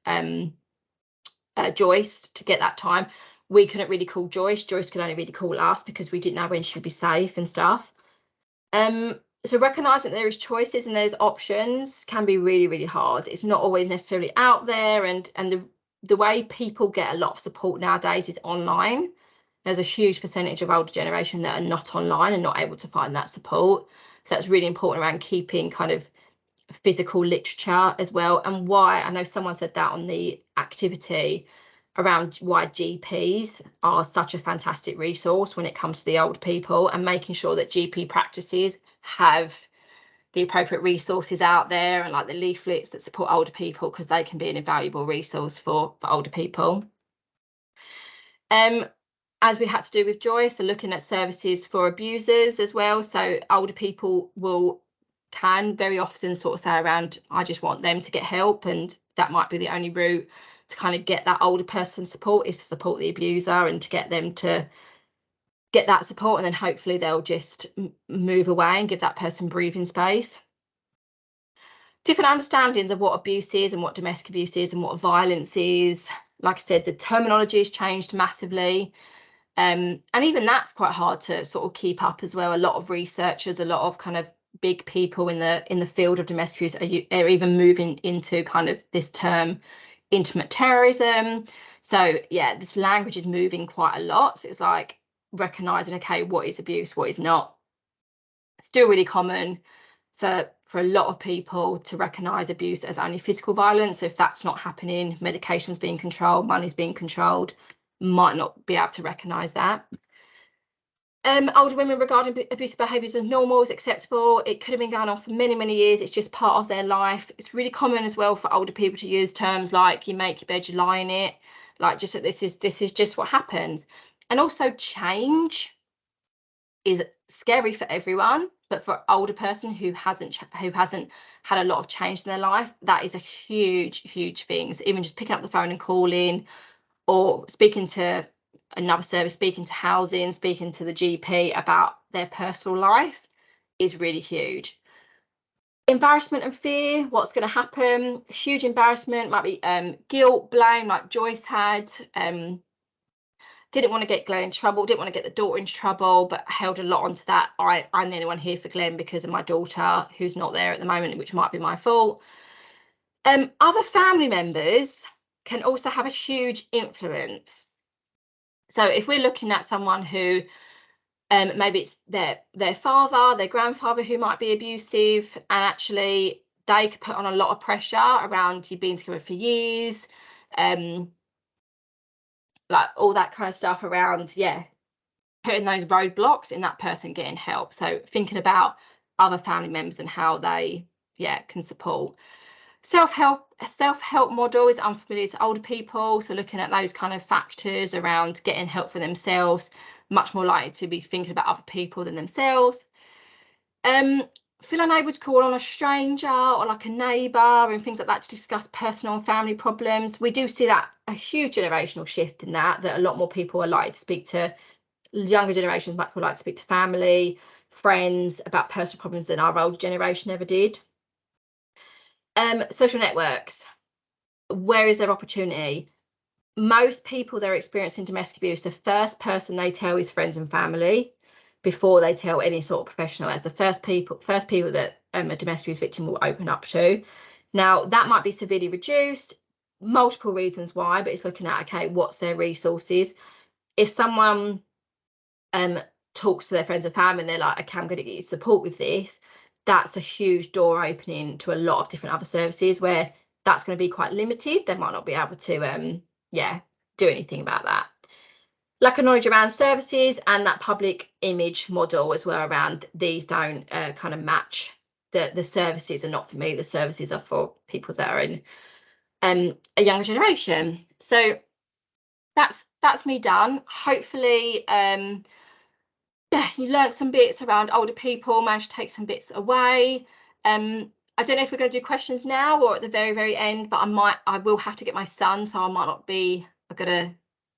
Joyce to get that time. We couldn't really call Joyce. Joyce could only really call us because we didn't know when she would be safe and stuff. So recognising that there is choices and there's options can be really, really hard. It's not always necessarily out there, and the way people get a lot of support nowadays is online. There's a huge percentage of older generation that are not online and not able to find that support. So that's really important around keeping kind of physical literature as well. And why, I know someone said that on the activity, around why GPs are such a fantastic resource when it comes to the older people, and making sure that GP practices have the appropriate resources out there and like the leaflets that support older people, because they can be an invaluable resource for older people. As we had to do with Joyce, so looking at services for abusers as well. So older people can very often sort of say around, I just want them to get help, and that might be the only route to kind of get that older person support, is to support the abuser and to get them to get that support, and then hopefully they'll just move away and give that person breathing space. Different understandings of what abuse is and what domestic abuse is and what violence is. Like I said, the terminology has changed massively. And even that's quite hard to sort of keep up as well. A lot of researchers, a lot of kind of big people in the field of domestic abuse are even moving into kind of this term intimate terrorism. So yeah, this language is moving quite a lot. So it's like recognizing, okay, what is abuse, what is not. It's still really common for a lot of people to recognize abuse as only physical violence. So if that's not happening, medication's being controlled, money's being controlled, might not be able to recognize that. Older women regarding abusive behaviours as normal, as acceptable. It could have been going on for many, many years. It's just part of their life. It's really common as well for older people to use terms like you make your bed, you lie in it, like just that this is just what happens. And also change. is scary for everyone, but for an older person who hasn't had a lot of change in their life, that is a huge thing. So even just picking up the phone and calling, or speaking to another service, speaking to housing, speaking to the GP about their personal life is really huge. Embarrassment and fear, what's going to happen? Huge embarrassment, might be guilt, blame, like Joyce had. Didn't want to get Glenn in trouble, didn't want to get the daughter into trouble, but held a lot onto that. I'm the only one here for Glenn because of my daughter, who's not there at the moment, which might be my fault. Other family members can also have a huge influence. So if we're looking at someone who maybe it's their father, their grandfather who might be abusive, and actually they could put on a lot of pressure around you being together for years, like all that kind of stuff around, putting those roadblocks in that person getting help. So thinking about other family members and how they can support. Self-help model is unfamiliar to older people, so looking at those kind of factors around getting help for themselves, much more likely to be thinking about other people than themselves. Feel unable to call on a stranger or like a neighbour and things like that to discuss personal and family problems. We do see that a huge generational shift in that a lot more people are likely to speak to, younger generations much more likely to speak to family, friends about personal problems than our older generation ever did. Social networks, where is their opportunity? Most people that are experiencing domestic abuse, the first person they tell is friends and family before they tell any sort of professional, as the first people that a domestic abuse victim will open up to. Now, that might be severely reduced, multiple reasons why, but it's looking at, okay, what's their resources? If someone talks to their friends and family and they're like, okay, I'm going to get you support with this, that's a huge door opening to a lot of different other services where that's going to be quite limited. They might not be able to do anything about that. Lack of knowledge around services and that public image model as well around these don't kind of match. The services are not for me, the services are for people that are in a younger generation. So that's me done. Hopefully you learned some bits around older people, managed to take some bits away. I don't know if we're going to do questions now or at the very end, but I will have to get my son, so I might not be. I've got to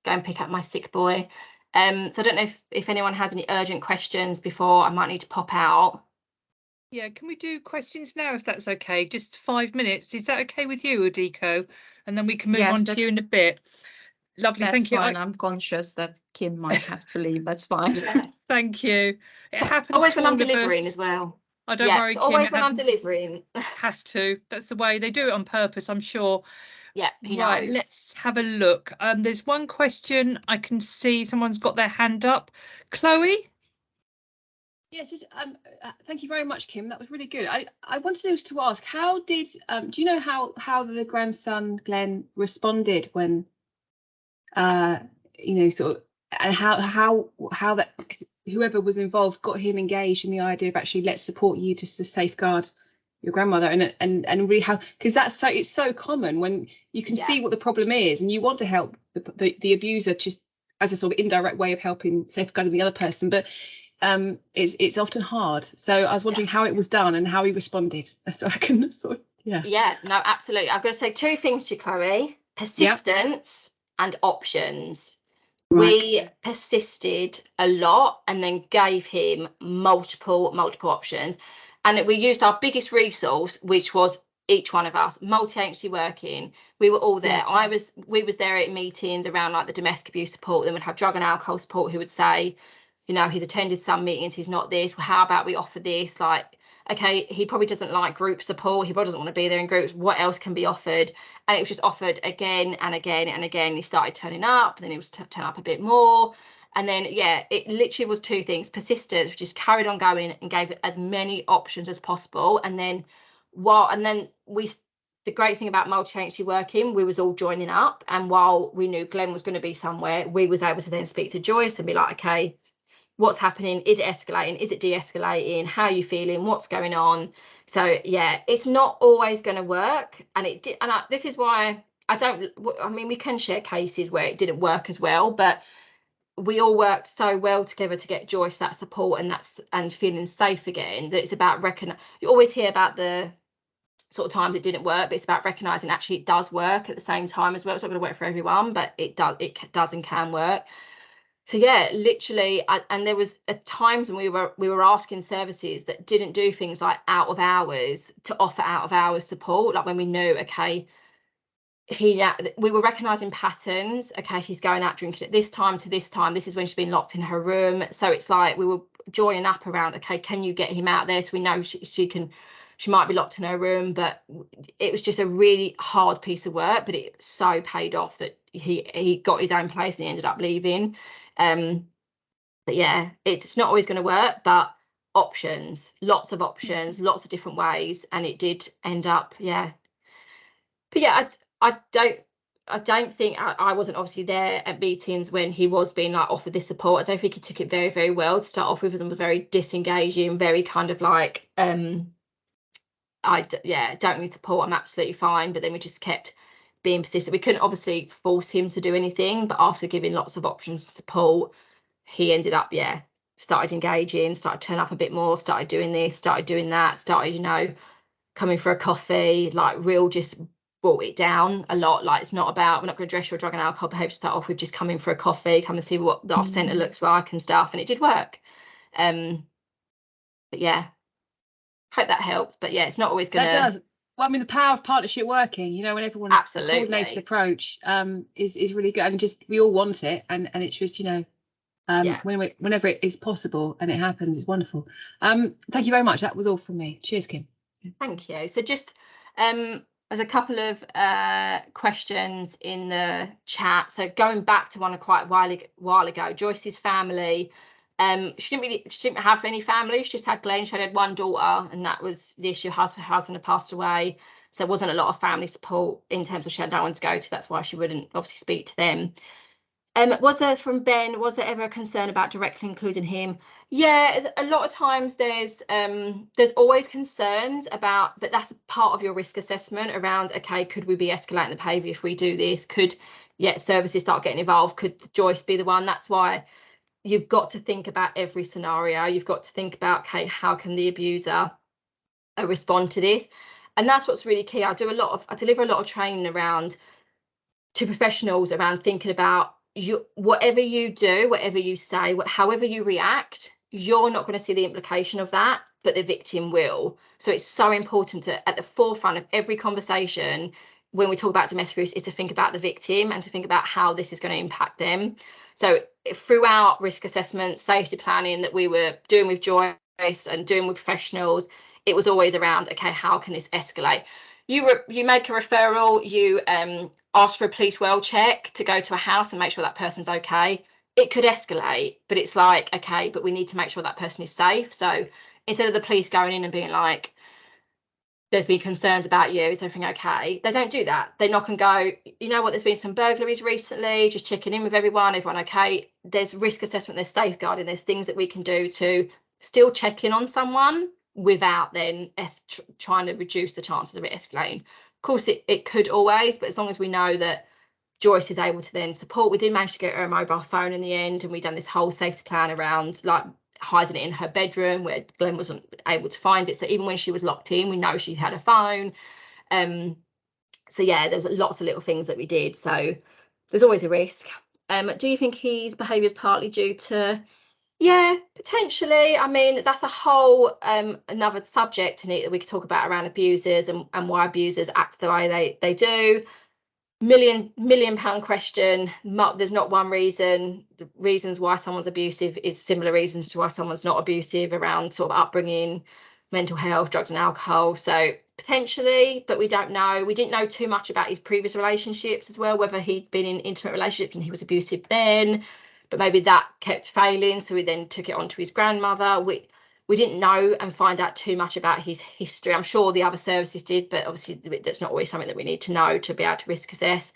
go and pick up my sick boy. So I don't know if anyone has any urgent questions before I might need to pop out. Yeah, can we do questions now if that's okay? Just 5 minutes. Is that okay with you, Adiko? And then we can move on to you in a bit. Lovely, thank you. Fine. I'm conscious that Kim might have to leave. That's fine. Thank you. It happens always to when all I'm of delivering us. as well. I don't worry, Kim. Kim. Always when I'm delivering. Has to. That's the way they do it on purpose, I'm sure. Yeah, he right, knows. Let's have a look. There's one question I can see someone's got their hand up. Chloe? Yes, thank you very much, Kim. That was really good. I wanted to ask, how did do you know how the grandson Glenn responded when sort of, and how that whoever was involved got him engaged in the idea of actually let's support you to safeguard your grandmother, and really how, because it's so common when you can see what the problem is and you want to help the abuser just as a sort of indirect way of helping safeguarding the other person, but it's often hard. So I was wondering how it was done and how he responded, so I can sort of no, absolutely. I'm going to say two things to Chloe: persistence and options. Right. We persisted a lot and then gave him multiple options, and we used our biggest resource, which was each one of us, multi-agency working. We were all there. We was there at meetings around like the domestic abuse support. Then we'd have drug and alcohol support who would say, he's attended some meetings, he's not this. Well, how about we offer this? Like, okay, he probably doesn't like group support. He probably doesn't want to be there in groups. What else can be offered? And it was just offered again and again and again. He started turning up, then he was turn up a bit more. And then, it literally was two things: persistence, which just carried on going and gave it as many options as possible. And then the great thing about multi-agency working, we was all joining up. And while we knew Glenn was going to be somewhere, we was able to then speak to Joyce and be like, okay, what's happening? Is it escalating? Is it de-escalating? How are you feeling? What's going on? So it's not always going to work, and it did. And this is why we can share cases where it didn't work as well, but we all worked so well together to get Joyce that support and feeling safe again, that it's about you always hear about the sort of times it didn't work, but it's about recognizing actually it does work at the same time as well. It's not going to work for everyone, but it does and can work. So yeah, literally, and there was at times when we were asking services that didn't do things like out of hours to offer out of hours support, like when we knew, okay, we were recognizing patterns. Okay, he's going out drinking at this time to this time. This is when she's been locked in her room. So it's like we were joining up around, okay, can you get him out there so we know she might be locked in her room. But it was just a really hard piece of work, but it so paid off that he got his own place and he ended up leaving. But yeah, it's not always going to work, but options, lots of options, lots of different ways, and it did end up, yeah. But yeah, I don't think I wasn't obviously there at meetings when he was being like offered this support. I don't think he took it very, very well to start off with, and was very disengaging, very kind of like don't need support, I'm absolutely fine. But then we just kept being persistent. We couldn't obviously force him to do anything, but after giving lots of options of support, he ended up started engaging, started turning up a bit more, started doing this, started doing that, started coming for a coffee, like real just brought it down a lot. Like, it's not about, we're not going to dress your drug and alcohol behaviour to start off with, just coming for a coffee, come and see what our centre looks like and stuff. And it did work. But yeah, hope that helps. But yeah, it's not always going to. That does. Well, I mean, the power of partnership working, when everyone's Absolutely. coordinated approach is really good, and just we all want it, and it's just whenever it is possible and it happens, it's wonderful. Thank you very much. That was all from me. Cheers, Kim. Thank you. So just there's a couple of questions in the chat. So going back to one quite a while ago, Joyce's family, she didn't have any family. She just had Glenn. She had one daughter, and that was the issue. Her husband had passed away, so there wasn't a lot of family support in terms of she had no one to go to. That's why she wouldn't obviously speak to them. Was there, from Ben, was there ever a concern about directly including him? Yeah, a lot of times there's always concerns about, but that's part of your risk assessment around, okay, could we be escalating the behaviour if we do this? Could services start getting involved? Could Joyce be the one? That's why you've got to think about every scenario. You've got to think about, okay, how can the abuser respond to this? And that's what's really key. I deliver a lot of training around to professionals around thinking about whatever you do, whatever you say, however you react, you're not going to see the implication of that, but the victim will. So it's so important to, at the forefront of every conversation when we talk about domestic abuse, is to think about the victim and to think about how this is going to impact them. So throughout risk assessment, safety planning that we were doing with Joyce and doing with professionals, it was always around, okay, how can this escalate? You make a referral, you ask for a police well check to go to a house and make sure that person's okay. It could escalate, but it's like, okay, but we need to make sure that person is safe. So instead of the police going in and being like, there's been concerns about you, is everything okay? They don't do that. They knock and go, you know what, there's been some burglaries recently, just checking in with everyone okay? There's risk assessment, there's safeguarding, there's things that we can do to still check in on someone without then trying to reduce the chances of it escalating. Of course, it could always, but as long as we know that Joyce is able to then support. We did manage to get her a mobile phone in the end, and we've done this whole safety plan around like hiding it in her bedroom where Glenn wasn't able to find it. So even when she was locked in, we know she had a phone. So yeah, there's lots of little things that we did. So there's always a risk. Do you think his behaviour is partly due to? Yeah, potentially. I mean, that's a whole another subject in it that we could talk about around abusers and why abusers act the way they do. Million pound question. There's not one reason. The reasons why someone's abusive is similar reasons to why someone's not abusive, around sort of upbringing, mental health, drugs and alcohol. So potentially, but we don't know. We didn't know too much about his previous relationships as well, whether he'd been in intimate relationships and he was abusive then, but maybe that kept failing, so we then took it on to his grandmother. We didn't know and find out too much about his history. I'm sure the other services did, but obviously that's not always something that we need to know to be able to risk assess.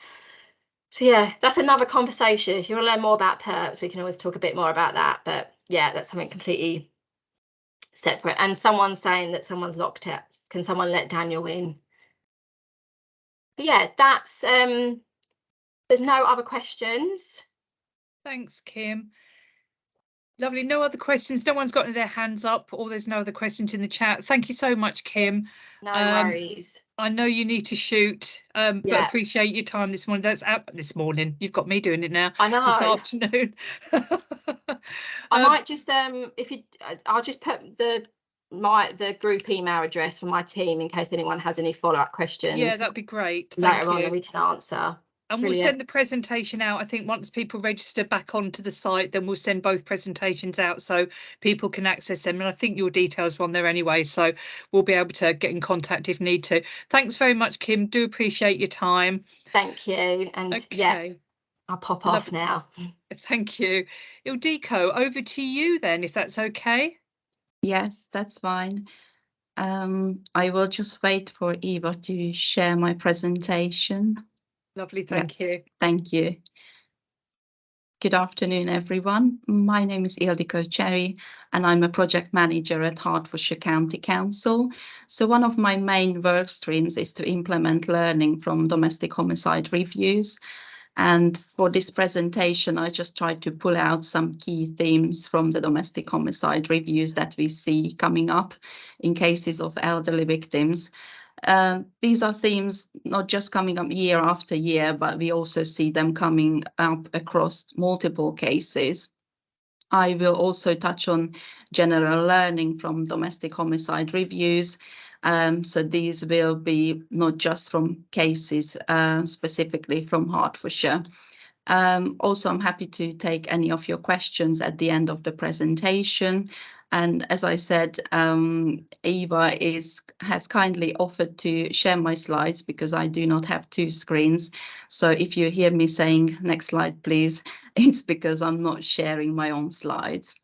So yeah, that's another conversation. If you want to learn more about perps, we can always talk a bit more about that. But yeah, that's something completely separate. And someone's saying that someone's locked out. Can someone let Daniel in? But yeah, that's there's no other questions. Thanks, Kim. Lovely. No other questions. No one's got their hands up, or there's no other questions in the chat. Thank you so much, Kim. No worries. I know you need to shoot, but Yeah. appreciate your time this morning. That's out this morning. You've got me doing it now. I know. This afternoon. I might just if you I'll just put the group email address for my team in case anyone has any follow-up questions. Yeah, that'd be great. Thank later on you. that we can answer. And we'll send the presentation out. I think once people register back onto the site, then we'll send both presentations out so people can access them. And I think your details are on there anyway, so we'll be able to get in contact if need to. Thanks very much, Kim. Do appreciate your time. Thank you. And Okay. yeah, I'll pop off now. Thank you. Ildiko, over to you then, if that's okay. Yes, that's fine. I will just wait for Eva to share my presentation. Lovely, thank you. Thank you. Good afternoon, everyone. My name is Ildiko Cherry, and I'm a project manager at Hertfordshire County Council. So one of my main work streams is to implement learning from domestic homicide reviews. And for this presentation, I just tried to pull out some key themes from the domestic homicide reviews that we see coming up in cases of elderly victims. These are themes not just coming up year after year, but we also see them coming up across multiple cases. I will also touch on general learning from domestic homicide reviews. So these will be not just from cases specifically from Hertfordshire. Also, I'm happy to take any of your questions at the end of the presentation. And as I said, Eva has kindly offered to share my slides because I do not have two screens. So if you hear me saying next slide, please, it's because I'm not sharing my own slides.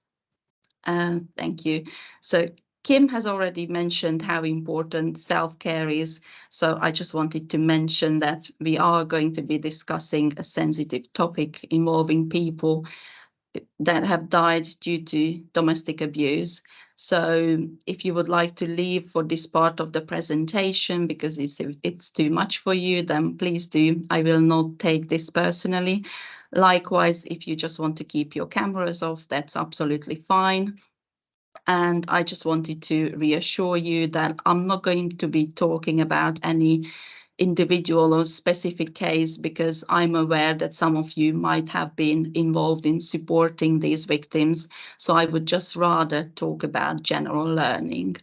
Thank you. So Kim has already mentioned how important self-care is, so I just wanted to mention that we are going to be discussing a sensitive topic involving people that have died due to domestic abuse. So if you would like to leave for this part of the presentation because if it's too much for you, then please do. I will not take this personally. Likewise, if you just want to keep your cameras off, that's absolutely fine. And I just wanted to reassure you that I'm not going to be talking about any individual or specific case because I'm aware that some of you might have been involved in supporting these victims. So I would just rather talk about general learning.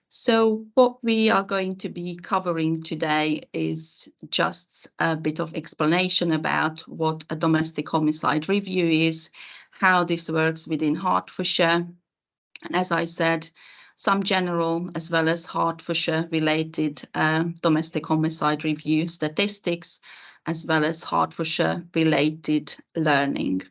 So what we are going to be covering today is just a bit of explanation about what a domestic homicide review is, how this works within Hertfordshire, and as I said, some general as well as Hertfordshire related domestic homicide review statistics, as well as Hertfordshire related learning.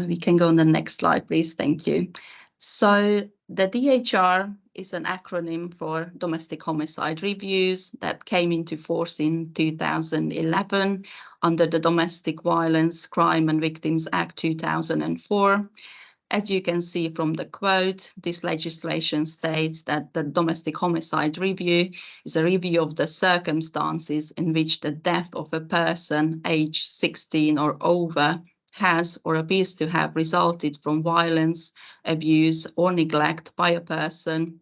We can go on the next slide, please. Thank you. So the DHR is an acronym for Domestic Homicide Reviews that came into force in 2011 under the Domestic Violence, Crime and Victims Act 2004. As you can see from the quote, this legislation states that the domestic homicide review is a review of the circumstances in which the death of a person aged 16 or over has or appears to have resulted from violence, abuse, or neglect by a person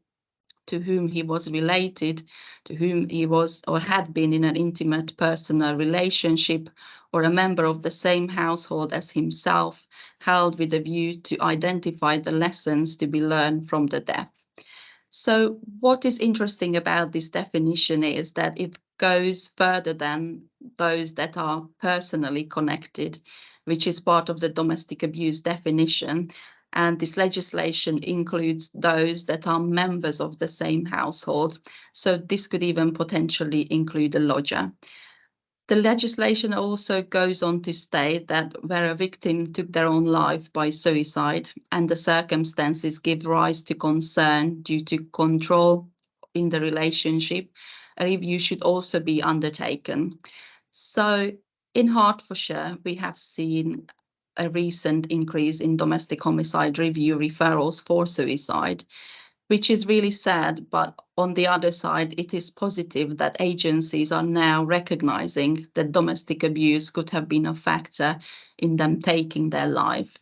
to whom he was related, to whom he was or had been in an intimate personal relationship, or a member of the same household as himself, held with a view to identify the lessons to be learned from the death. So what is interesting about this definition is that it goes further than those that are personally connected, which is part of the domestic abuse definition. And this legislation includes those that are members of the same household. So this could even potentially include a lodger. The legislation also goes on to state that where a victim took their own life by suicide and the circumstances give rise to concern due to control in the relationship, a review should also be undertaken. So in Hertfordshire, we have seen a recent increase in domestic homicide review referrals for suicide. which is really sad. But on the other side, it is positive that agencies are now recognizing that domestic abuse could have been a factor in them taking their life.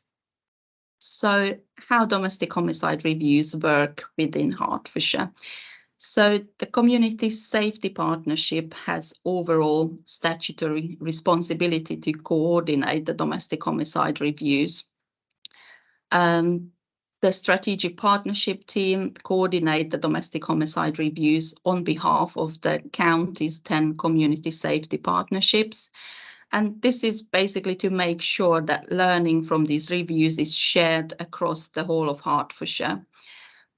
So how domestic homicide reviews work within Hertfordshire. So the Community Safety Partnership has overall statutory responsibility to coordinate the domestic homicide reviews. The Strategic Partnership team coordinate the domestic homicide reviews on behalf of the county's 10 community safety partnerships. And this is basically to make sure that learning from these reviews is shared across the whole of Hertfordshire.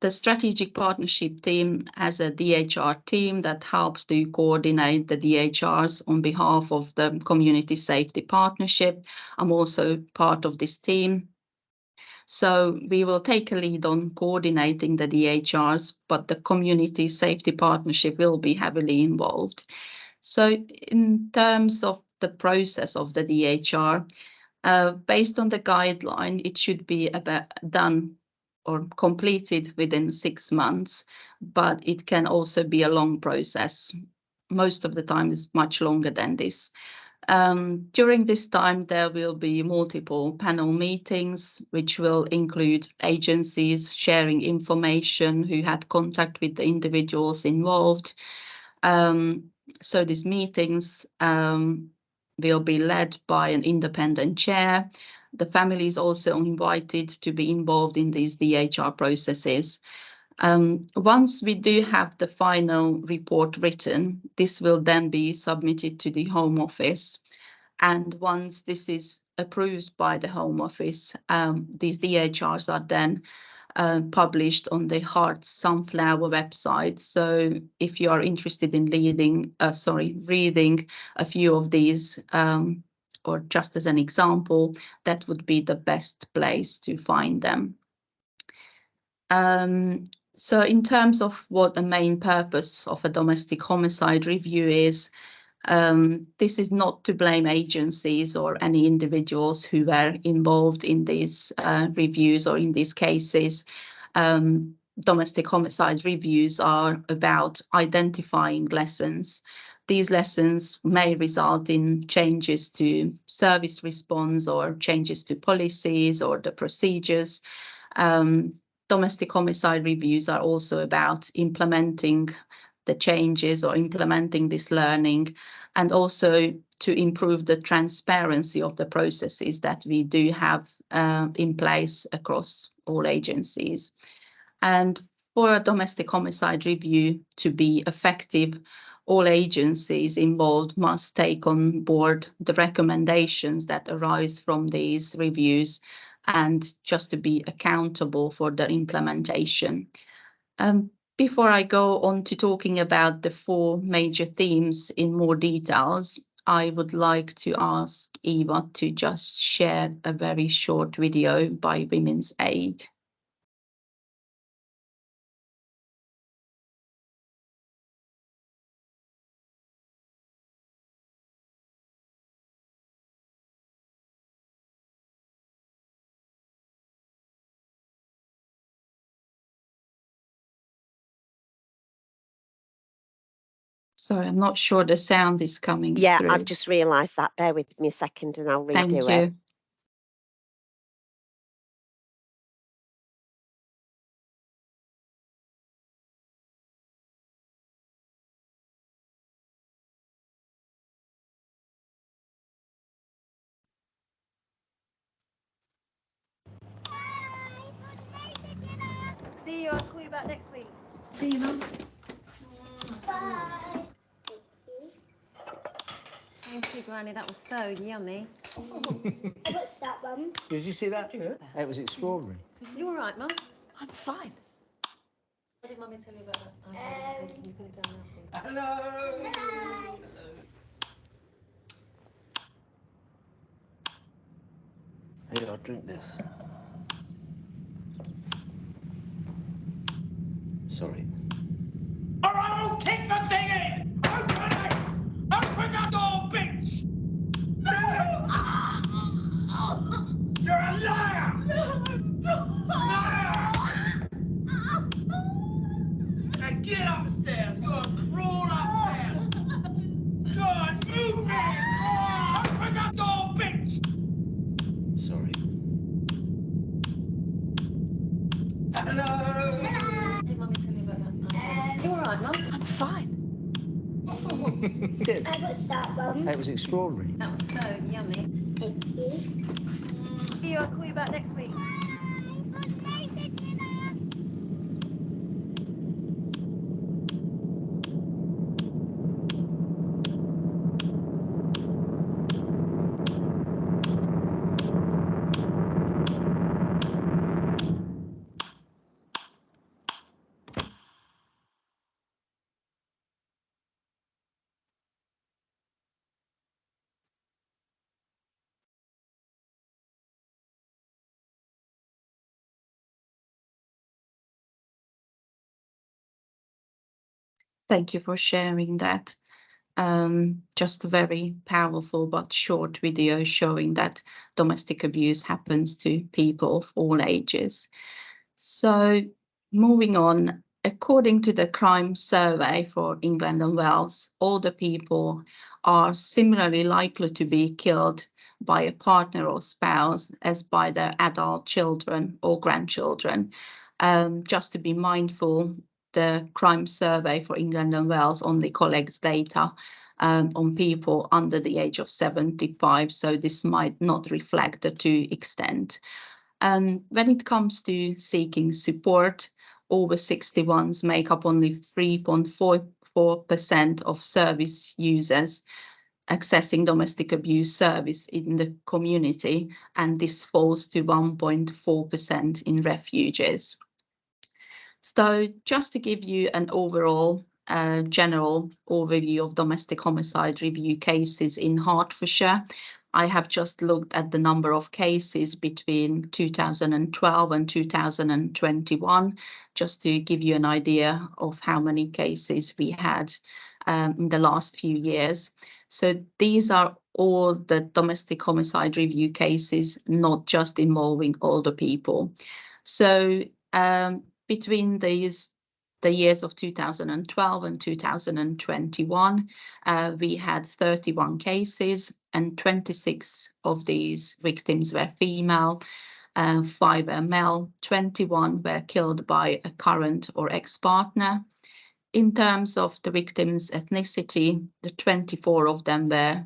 The Strategic Partnership team has a DHR team that helps to coordinate the DHRs on behalf of the Community Safety Partnership. I'm also part of this team. So we will take a lead on coordinating the DHRs, but the Community Safety Partnership will be heavily involved. So in terms of the process of the DHR, based on the guideline, it should be done or completed within 6 months, but it can also be a long process. Most of the time is much longer than this. During this time, there will be multiple panel meetings, which will include agencies sharing information who had contact with the individuals involved. So these meetings will be led by an independent chair. The family is also invited to be involved in these DHR processes. Once we do have the final report written, this will then be submitted to the Home Office. And once this is approved by the Home Office, these DHRs are then published on the Heart Sunflower website. So if you are interested in reading a few of these, or just as an example, that would be the best place to find them. So in terms of what the main purpose of a domestic homicide review is, this is not to blame agencies or any individuals who were involved in these reviews or in these cases. Domestic homicide reviews are about identifying lessons. These lessons may result in changes to service response or changes to policies or the procedures. Domestic homicide reviews are also about implementing the changes or implementing this learning, and also to improve the transparency of the processes that we do have in place across all agencies. And for a domestic homicide review to be effective, all agencies involved must take on board the recommendations that arise from these reviews, and just to be accountable for the implementation. Before I go on to talking about the 4 major themes in more details, I would like to ask Eva to just share a very short video by Women's Aid. Sorry, I'm not sure the sound is coming through. Yeah, I've just realised that. Bear with me a second and I'll redo Thank it. you. See you. I'll call you back next week. See you, Mum. Bye. Thank you, Granny. That was so yummy. What's that, Mum? Did you see that? Yeah. It was extraordinary. You all right, Mum? I'm fine. What did Mummy tell you about that? So can you put it down now, please? Hello. Hi. Here, I'll drink this. Sorry. All right, I'll kick the thing in! Open it! Open the door, bitch! No! You're a liar! No! Liar! Hello. Did Mummy tell you about that? You all right, Mum? I'm fine. Good. I watched that one. It was extraordinary. That was so yummy. Thank you. See you, I'll call you back next week. Thank you for sharing that. Just a very powerful but short video showing that domestic abuse happens to people of all ages. So moving on, according to the crime survey for England and Wales, older people are similarly likely to be killed by a partner or spouse as by their adult children or grandchildren. Just to be mindful, the crime survey for England and Wales only collects data on people under the age of 75, so this might not reflect the true extent. When it comes to seeking support, over 61s make up only 3.44% of service users accessing domestic abuse service in the community, and this falls to 1.4% in refugees. So just to give you an overall general overview of domestic homicide review cases in Hertfordshire, I have just looked at the number of cases between 2012 and 2021, just to give you an idea of how many cases we had in the last few years. So these are all the domestic homicide review cases, not just involving older people. So between the years of 2012 and 2021, we had 31 cases, and 26 of these victims were female, 5 were male, 21 were killed by a current or ex-partner. In terms of the victims' ethnicity, the 24 of them were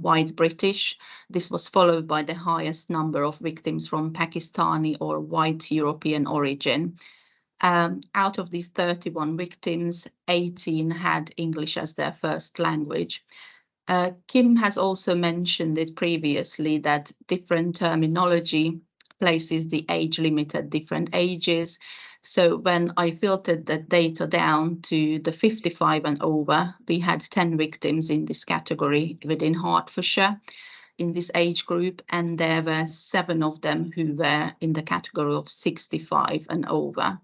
white British. This was followed by the highest number of victims from Pakistani or white European origin. Out of these 31 victims, 18 had English as their first language. Kim has also mentioned it previously that different terminology places the age limit at different ages. So when I filtered the data down to the 55 and over, we had 10 victims in this category within Hertfordshire in this age group, and there were 7 of them who were in the category of 65 and over.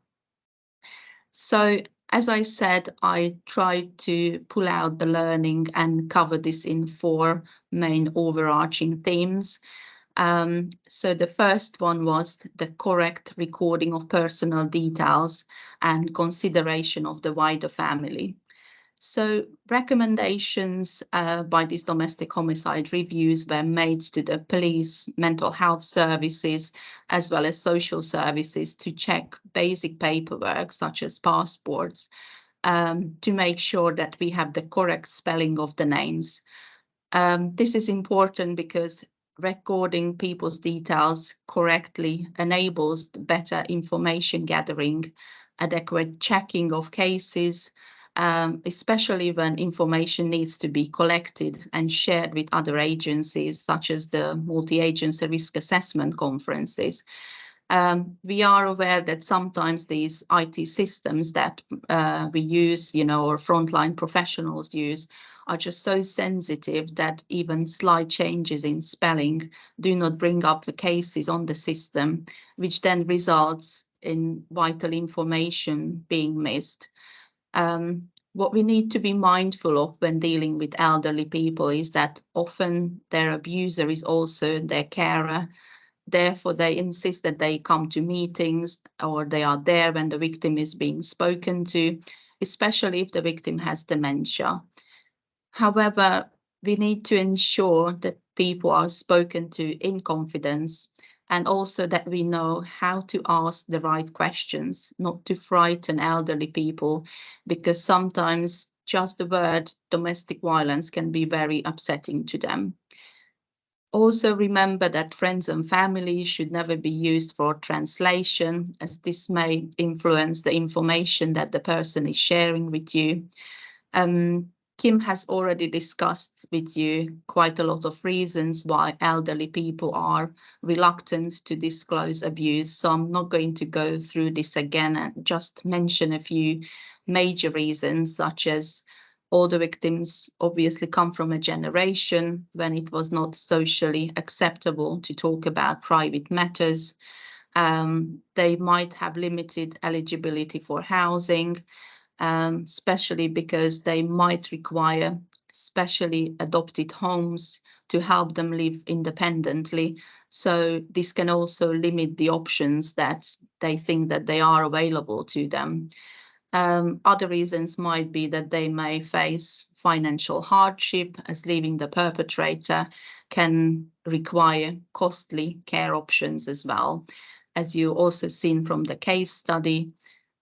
So as I said, I tried to pull out the learning and cover this in 4 main overarching themes. So the first one was the correct recording of personal details and consideration of the wider family. So recommendations by these domestic homicide reviews were made to the police, mental health services, as well as social services to check basic paperwork such as passports to make sure that we have the correct spelling of the names. This is important because recording people's details correctly enables better information gathering, adequate checking of cases, especially when information needs to be collected and shared with other agencies, such as the multi-agency risk assessment conferences. We are aware that sometimes these IT systems that we use, or frontline professionals use, are just so sensitive that even slight changes in spelling do not bring up the cases on the system, which then results in vital information being missed. What we need to be mindful of when dealing with elderly people is that often their abuser is also their carer. Therefore, they insist that they come to meetings or they are there when the victim is being spoken to, especially if the victim has dementia. However, we need to ensure that people are spoken to in confidence and also that we know how to ask the right questions, not to frighten elderly people, because sometimes just the word domestic violence can be very upsetting to them. Also remember that friends and family should never be used for translation, as this may influence the information that the person is sharing with you. Kim has already discussed with you quite a lot of reasons why elderly people are reluctant to disclose abuse, so I'm not going to go through this again and just mention a few major reasons, such as all the victims obviously come from a generation when it was not socially acceptable to talk about private matters. They might have limited eligibility for housing, especially because they might require specially adopted homes to help them live independently. So this can also limit the options that they think that they are available to them. Other reasons might be that they may face financial hardship, as leaving the perpetrator can require costly care options as well. As you also seen from the case study,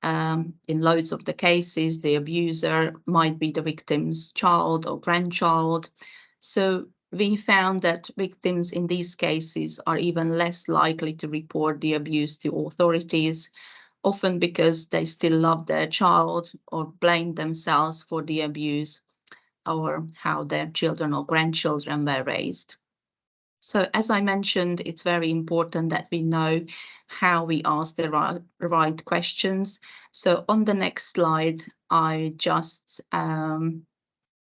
in loads of the cases, the abuser might be the victim's child or grandchild. So we found that victims in these cases are even less likely to report the abuse to authorities, often because they still love their child or blame themselves for the abuse or how their children or grandchildren were raised. So as I mentioned, it's very important that we know how we ask the right questions. So on the next slide, I just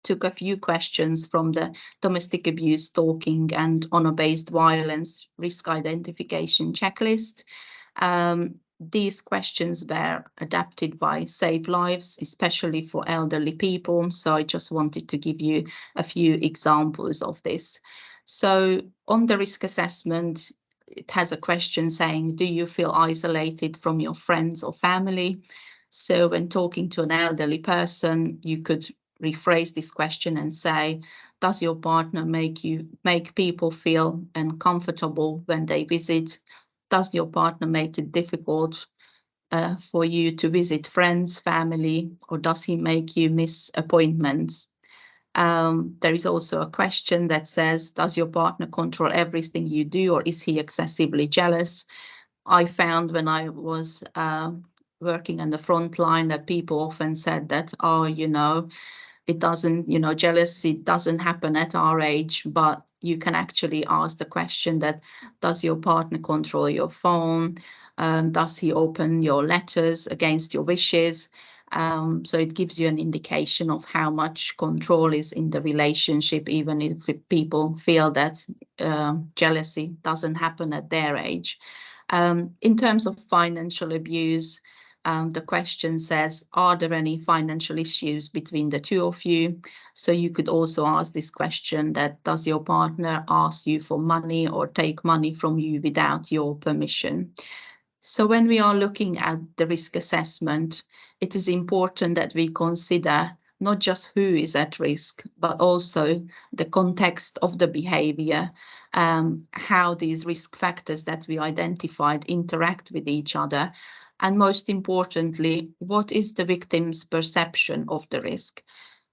took a few questions from the domestic abuse, stalking and honor-based violence risk identification checklist. These questions were adapted by Save Lives, especially for elderly people. So I just wanted to give you a few examples of this. So on the risk assessment, it has a question saying, do you feel isolated from your friends or family? So when talking to an elderly person, you could rephrase this question and say, does your partner make people feel uncomfortable when they visit? Does your partner make it difficult for you to visit friends, family, or does he make you miss appointments? There is also a question that says, does your partner control everything you do, or is he excessively jealous? I found when I was working on the front line that people often said that, oh, it doesn't, jealousy doesn't happen at our age, but you can actually ask the question that, does your partner control your phone? Does he open your letters against your wishes? So it gives you an indication of how much control is in the relationship, even if people feel that jealousy doesn't happen at their age. In terms of financial abuse, the question says, are there any financial issues between the two of you? So you could also ask this question that, does your partner ask you for money or take money from you without your permission? So when we are looking at the risk assessment, it is important that we consider not just who is at risk, but also the context of the behavior, how these risk factors that we identified interact with each other, and most importantly, what is the victim's perception of the risk?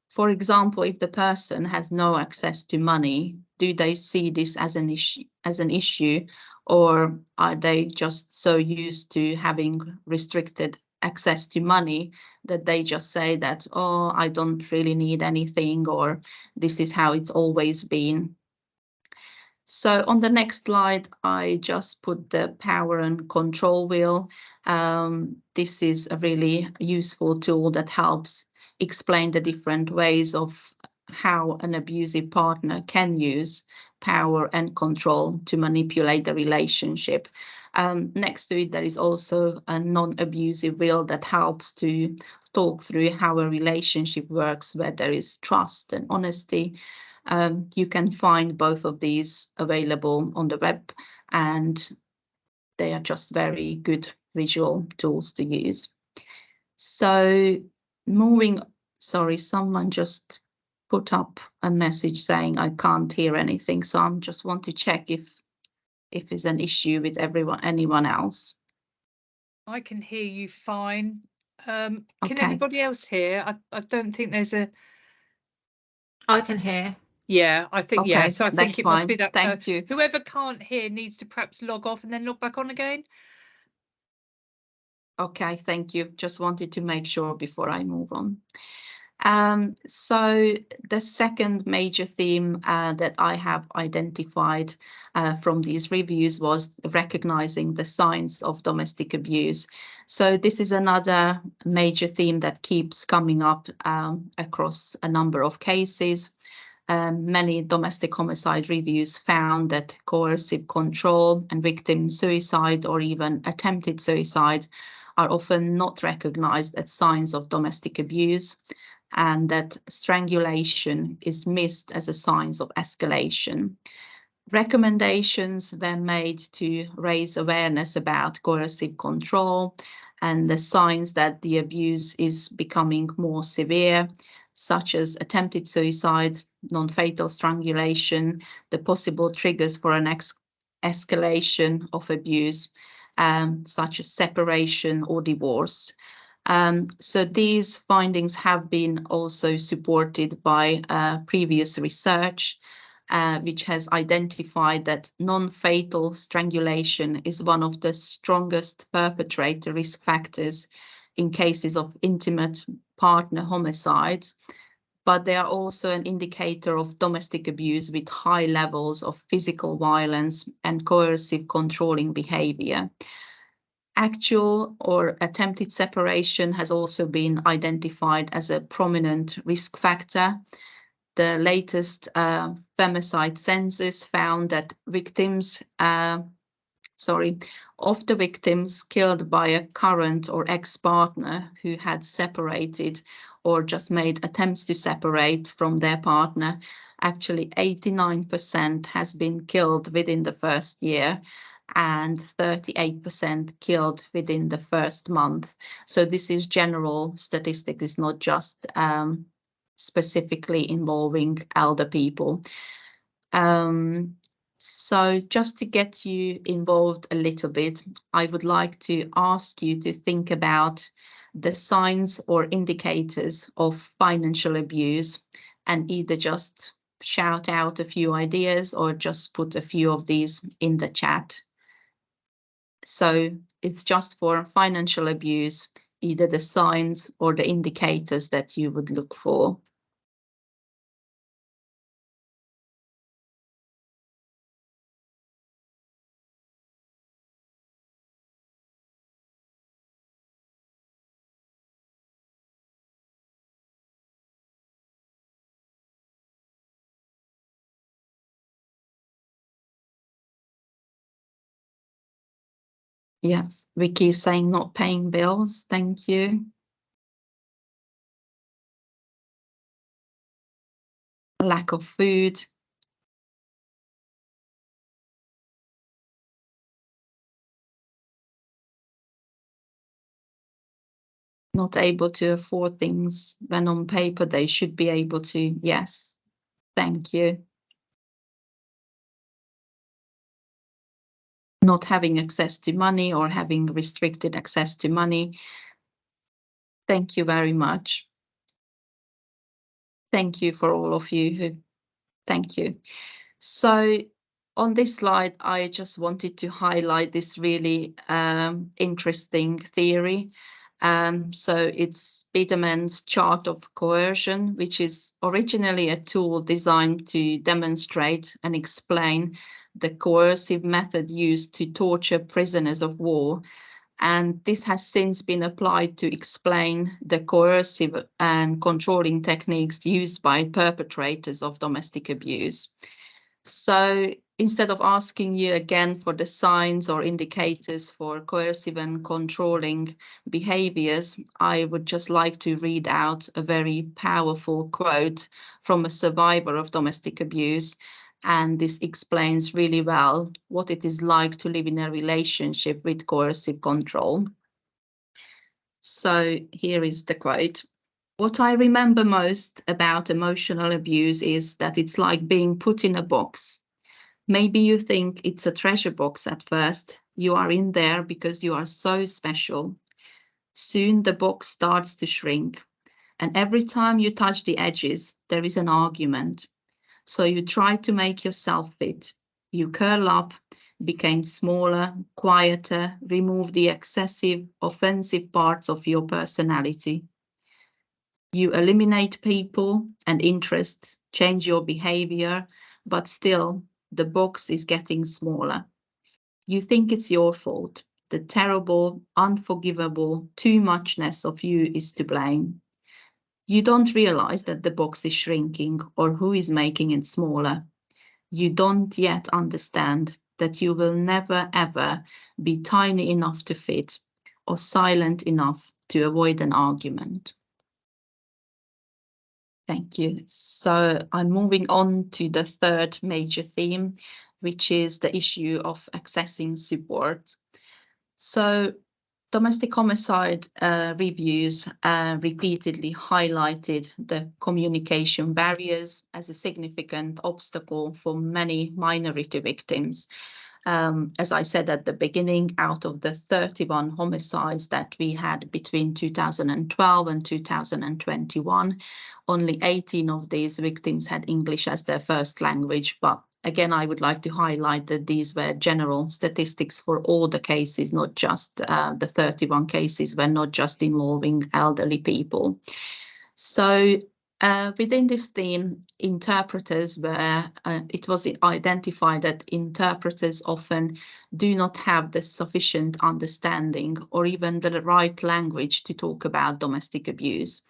For example, if the person has no access to money, do they see this as an issue, or are they just so used to having restricted access to money that they just say that, oh, I don't really need anything, or this is how it's always been? So on the next slide, I just put the power and control wheel. This is a really useful tool that helps explain the different ways of how an abusive partner can use power and control to manipulate the relationship. Next to it, there is also a non-abusive wheel that helps to talk through how a relationship works, where there is trust and honesty. You can find both of these available on the web, and they are just very good visual tools to use. So sorry, someone just put up a message saying I can't hear anything, so I just want to check if if it's an issue with anyone else. I can hear you fine. Can Okay. everybody else hear? I don't think there's a. I can hear. Yeah, I think yeah. Okay, So I think that's it must be fine. that. Thank you. Whoever can't hear needs to perhaps log off and then log back on again. Okay, thank you. Just wanted to make sure before I move on. So the second major theme that I have identified from these reviews was recognizing the signs of domestic abuse. So this is another major theme that keeps coming up across a number of cases. Many domestic homicide reviews found that coercive control and victim suicide or even attempted suicide are often not recognized as signs of domestic abuse, and that strangulation is missed as a sign of escalation. Recommendations were made to raise awareness about coercive control and the signs that the abuse is becoming more severe, such as attempted suicide, non-fatal strangulation, the possible triggers for an escalation of abuse, such as separation or divorce. So these findings have been also supported by previous research, which has identified that non-fatal strangulation is one of the strongest perpetrator risk factors in cases of intimate partner homicides, but they are also an indicator of domestic abuse with high levels of physical violence and coercive controlling behavior. Actual or attempted separation has also been identified as a prominent risk factor. The latest femicide census found that of the victims killed by a current or ex-partner who had separated or just made attempts to separate from their partner, actually 89% has been killed within the first year and 38% killed within the first month. So this is general statistics, it's not just specifically involving elder people. So just to get you involved a little bit, I would like to ask you to think about the signs or indicators of financial abuse and either just shout out a few ideas or just put a few of these in the chat. So it's just for financial abuse, either the signs or the indicators that you would look for. Yes, Vicky is saying not paying bills. Thank you. Lack of food. Not able to afford things when on paper they should be able to. Yes, thank you. Not having access to money or having restricted access to money. Thank you very much. Thank you for all of you. Thank you. So on this slide, I just wanted to highlight this really interesting theory. So it's Biedermann's chart of coercion, which is originally a tool designed to demonstrate and explain the coercive method used to torture prisoners of war. And this has since been applied to explain the coercive and controlling techniques used by perpetrators of domestic abuse. So instead of asking you again for the signs or indicators for coercive and controlling behaviors, I would just like to read out a very powerful quote from a survivor of domestic abuse. And this explains really well what it is like to live in a relationship with coercive control. So here is the quote. What I remember most about emotional abuse is that it's like being put in a box. Maybe you think it's a treasure box at first. You are in there because you are so special. Soon the box starts to shrink, and every time you touch the edges, there is an argument. So you try to make yourself fit. You curl up, become smaller, quieter, remove the excessive, offensive parts of your personality. You eliminate people and interests, change your behavior, but still the box is getting smaller. You think it's your fault. The terrible, unforgivable too muchness of you is to blame. You don't realize that the box is shrinking or who is making it smaller. You don't yet understand that you will never ever be tiny enough to fit or silent enough to avoid an argument. Thank you. So I'm moving on to the third major theme, which is the issue of accessing support. So domestic homicide reviews repeatedly highlighted the communication barriers as a significant obstacle for many minority victims. As I said at the beginning, out of the 31 homicides that we had between 2012 and 2021, only 18 of these victims had English as their first language. But again, I would like to highlight that these were general statistics for all the cases, not just the 31 cases were not just involving elderly people. So within this theme, interpreters were, it was identified that interpreters often do not have the sufficient understanding or even the right language to talk about domestic abuse.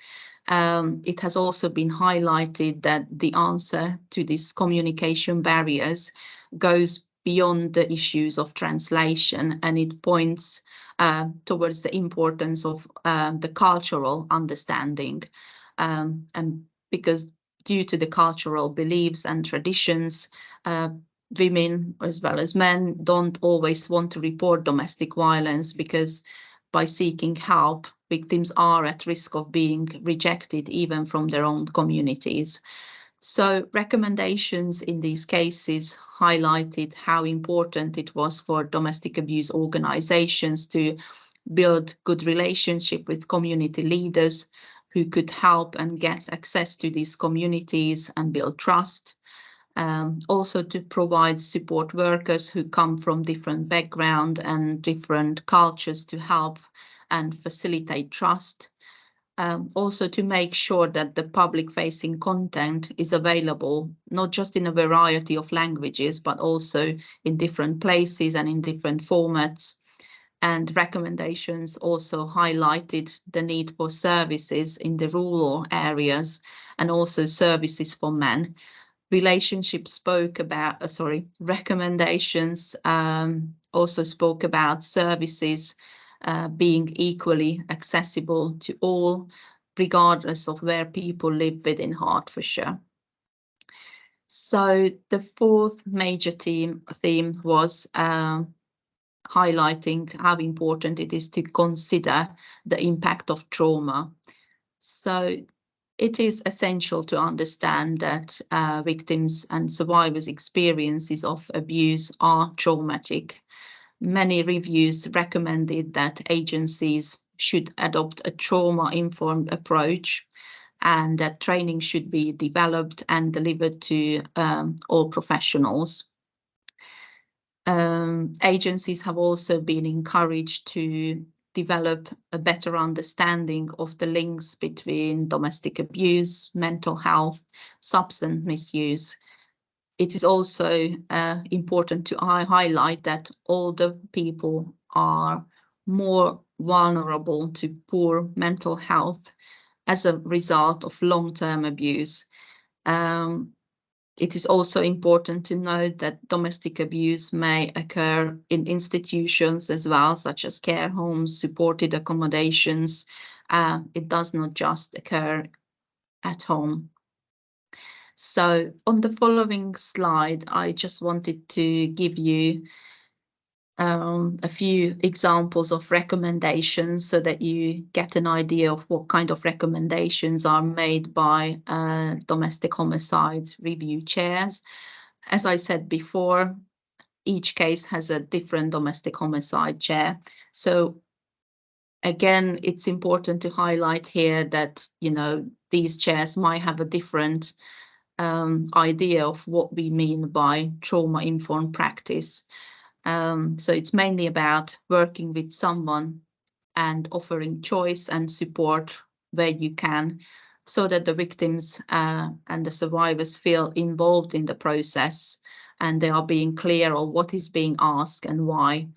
It has also been highlighted that the answer to these communication barriers goes beyond the issues of translation, and it points towards the importance of the cultural understanding. And because due to the cultural beliefs and traditions, women as well as men don't always want to report domestic violence because by seeking help, victims are at risk of being rejected even from their own communities. So recommendations in these cases highlighted how important it was for domestic abuse organizations to build good relationship with community leaders who could help and get access to these communities and build trust. Also to provide support workers who come from different backgrounds and different cultures to help and facilitate trust. Also to make sure that the public-facing content is available, not just in a variety of languages, but also in different places and in different formats. And recommendations also highlighted the need for services in the rural areas and also services for men. Recommendations also spoke about services being equally accessible to all, regardless of where people live within Hertfordshire. So the fourth major theme was highlighting how important it is to consider the impact of trauma. So it is essential to understand that victims and survivors' experiences of abuse are traumatic. Many reviews recommended that agencies should adopt a trauma-informed approach and that training should be developed and delivered to all professionals. Agencies have also been encouraged to develop a better understanding of the links between domestic abuse, mental health, substance misuse. It is also important to highlight that older people are more vulnerable to poor mental health as a result of long-term abuse. It is also important to note that domestic abuse may occur in institutions as well, such as care homes, supported accommodations. It does not just occur at home. So on the following slide, I just wanted to give you a few examples of recommendations so that you get an idea of what kind of recommendations are made by domestic homicide review chairs. as I said before, each case has a different domestic homicide chair. So again, it's important to highlight here that, you know, these chairs might have a different idea of what we mean by trauma-informed practice. So it's mainly about working with someone and offering choice and support where you can, so that the victims and the survivors feel involved in the process and they are being clear on what is being asked and why.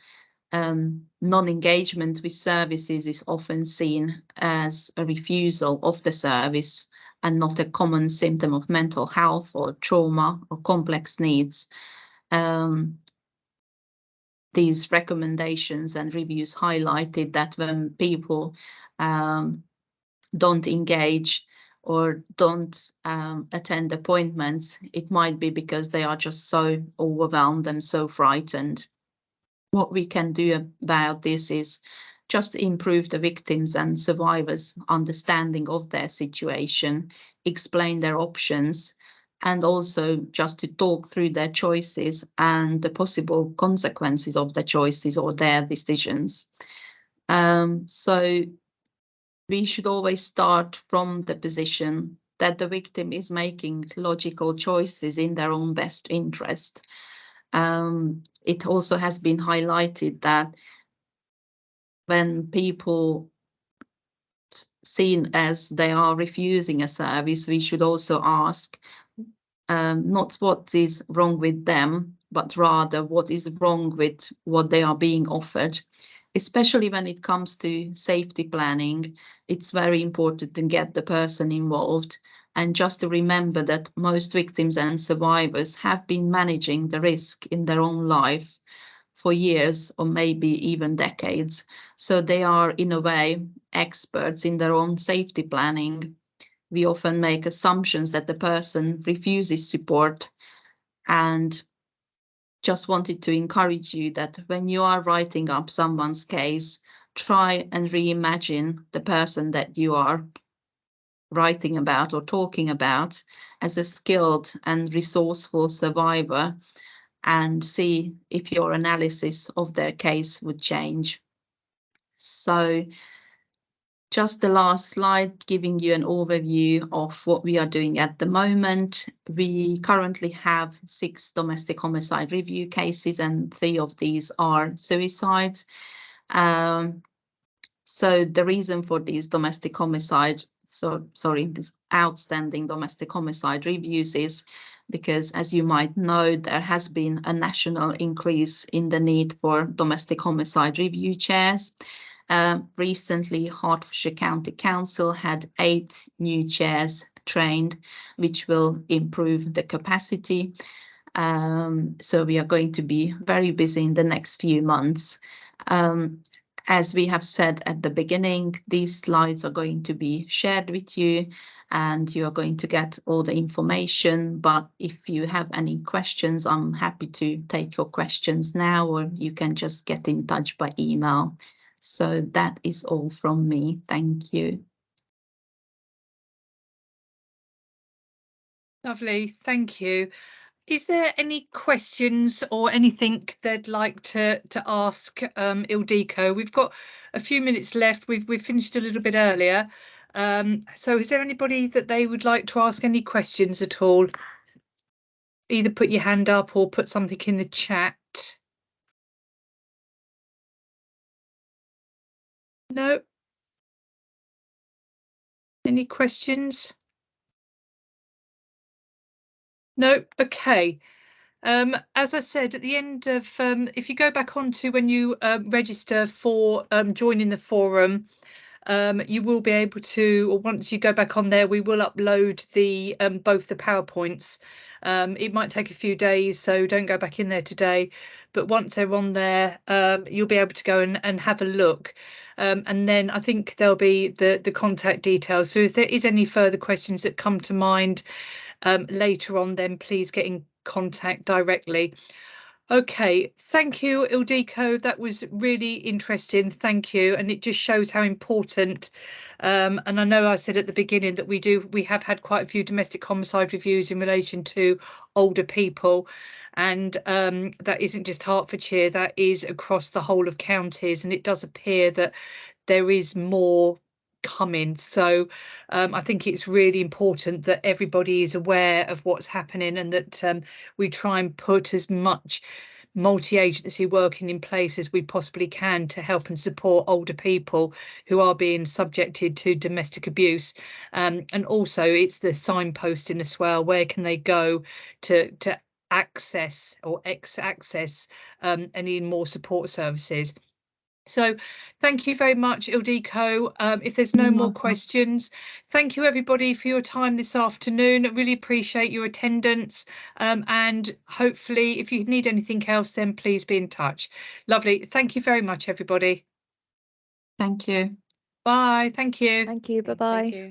Non-engagement with services is often seen as a refusal of the service and not a common symptom of mental health or trauma or complex needs. These recommendations and reviews highlighted that when people don't engage or don't attend appointments, it might be because they are just so overwhelmed and so frightened. What we can do about this is just improve the victims and survivors' understanding of their situation, explain their options, and also just to talk through their choices and the possible consequences of the choices or their decisions. So we should always start from the position that the victim is making logical choices in their own best interest. It also has been highlighted that when people seen as they are refusing a service, we should also ask not what is wrong with them, but rather what is wrong with what they are being offered. Especially when it comes to safety planning, it's very important to get the person involved and just to remember that most victims and survivors have been managing the risk in their own life for years or maybe even decades. So they are, in a way, experts in their own safety planning. We often make assumptions that the person refuses support, and just wanted to encourage you that when you are writing up someone's case, try and reimagine the person that you are writing about or talking about as a skilled and resourceful survivor, and see if your analysis of their case would change. So just the last slide, giving you an overview of what we are doing at the moment. We currently have 6 domestic homicide review cases, and 3 of these are suicides. So the reason for these domestic homicide, this outstanding domestic homicide reviews is because, as you might know, there has been a national increase in the need for domestic homicide review chairs. Recently, Hertfordshire County Council had 8 new chairs trained, which will improve the capacity. So we are going to be very busy in the next few months. As we have said at the beginning, these slides are going to be shared with you and you are going to get all the information. But if you have any questions, I'm happy to take your questions now, or you can just get in touch by email. So that is all from me. Thank you. Lovely, thank you. Is there any questions or anything they'd like to ask Ildiko? We've got a few minutes left. We've finished a little bit earlier. So is there anybody that they would like to ask any questions at all? Either put your hand up or put something in the chat. No? Any questions? No? Okay. As I said, at the end of, if you go back onto when you register for joining the forum, you will be able to, or once you go back on there, we will upload the both the PowerPoints. It might take a few days, so don't go back in there today. But once they're on there, you'll be able to go and have a look. And then I think there'll be the contact details. So if there is any further questions that come to mind later on, then please get in contact directly. Okay, thank you, Ildiko. That was really interesting. Thank you. And it just shows how important, and I know I said at the beginning that we have had quite a few domestic homicide reviews in relation to older people. And that isn't just Hertfordshire, that is across the whole of counties. And it does appear that there is more coming. So I think it's really important that everybody is aware of what's happening, and that we try and put as much multi-agency working in place as we possibly can to help and support older people who are being subjected to domestic abuse. And also it's the signposting as well. Where can they go to access or access any more support services? So thank you very much, Ildiko. If there's no more questions, thank you everybody for your time this afternoon. I really appreciate your attendance, and hopefully if you need anything else, then please be in touch. Lovely. Thank you very much, everybody. Thank you. Bye. Thank you. Thank you. Bye-bye. you.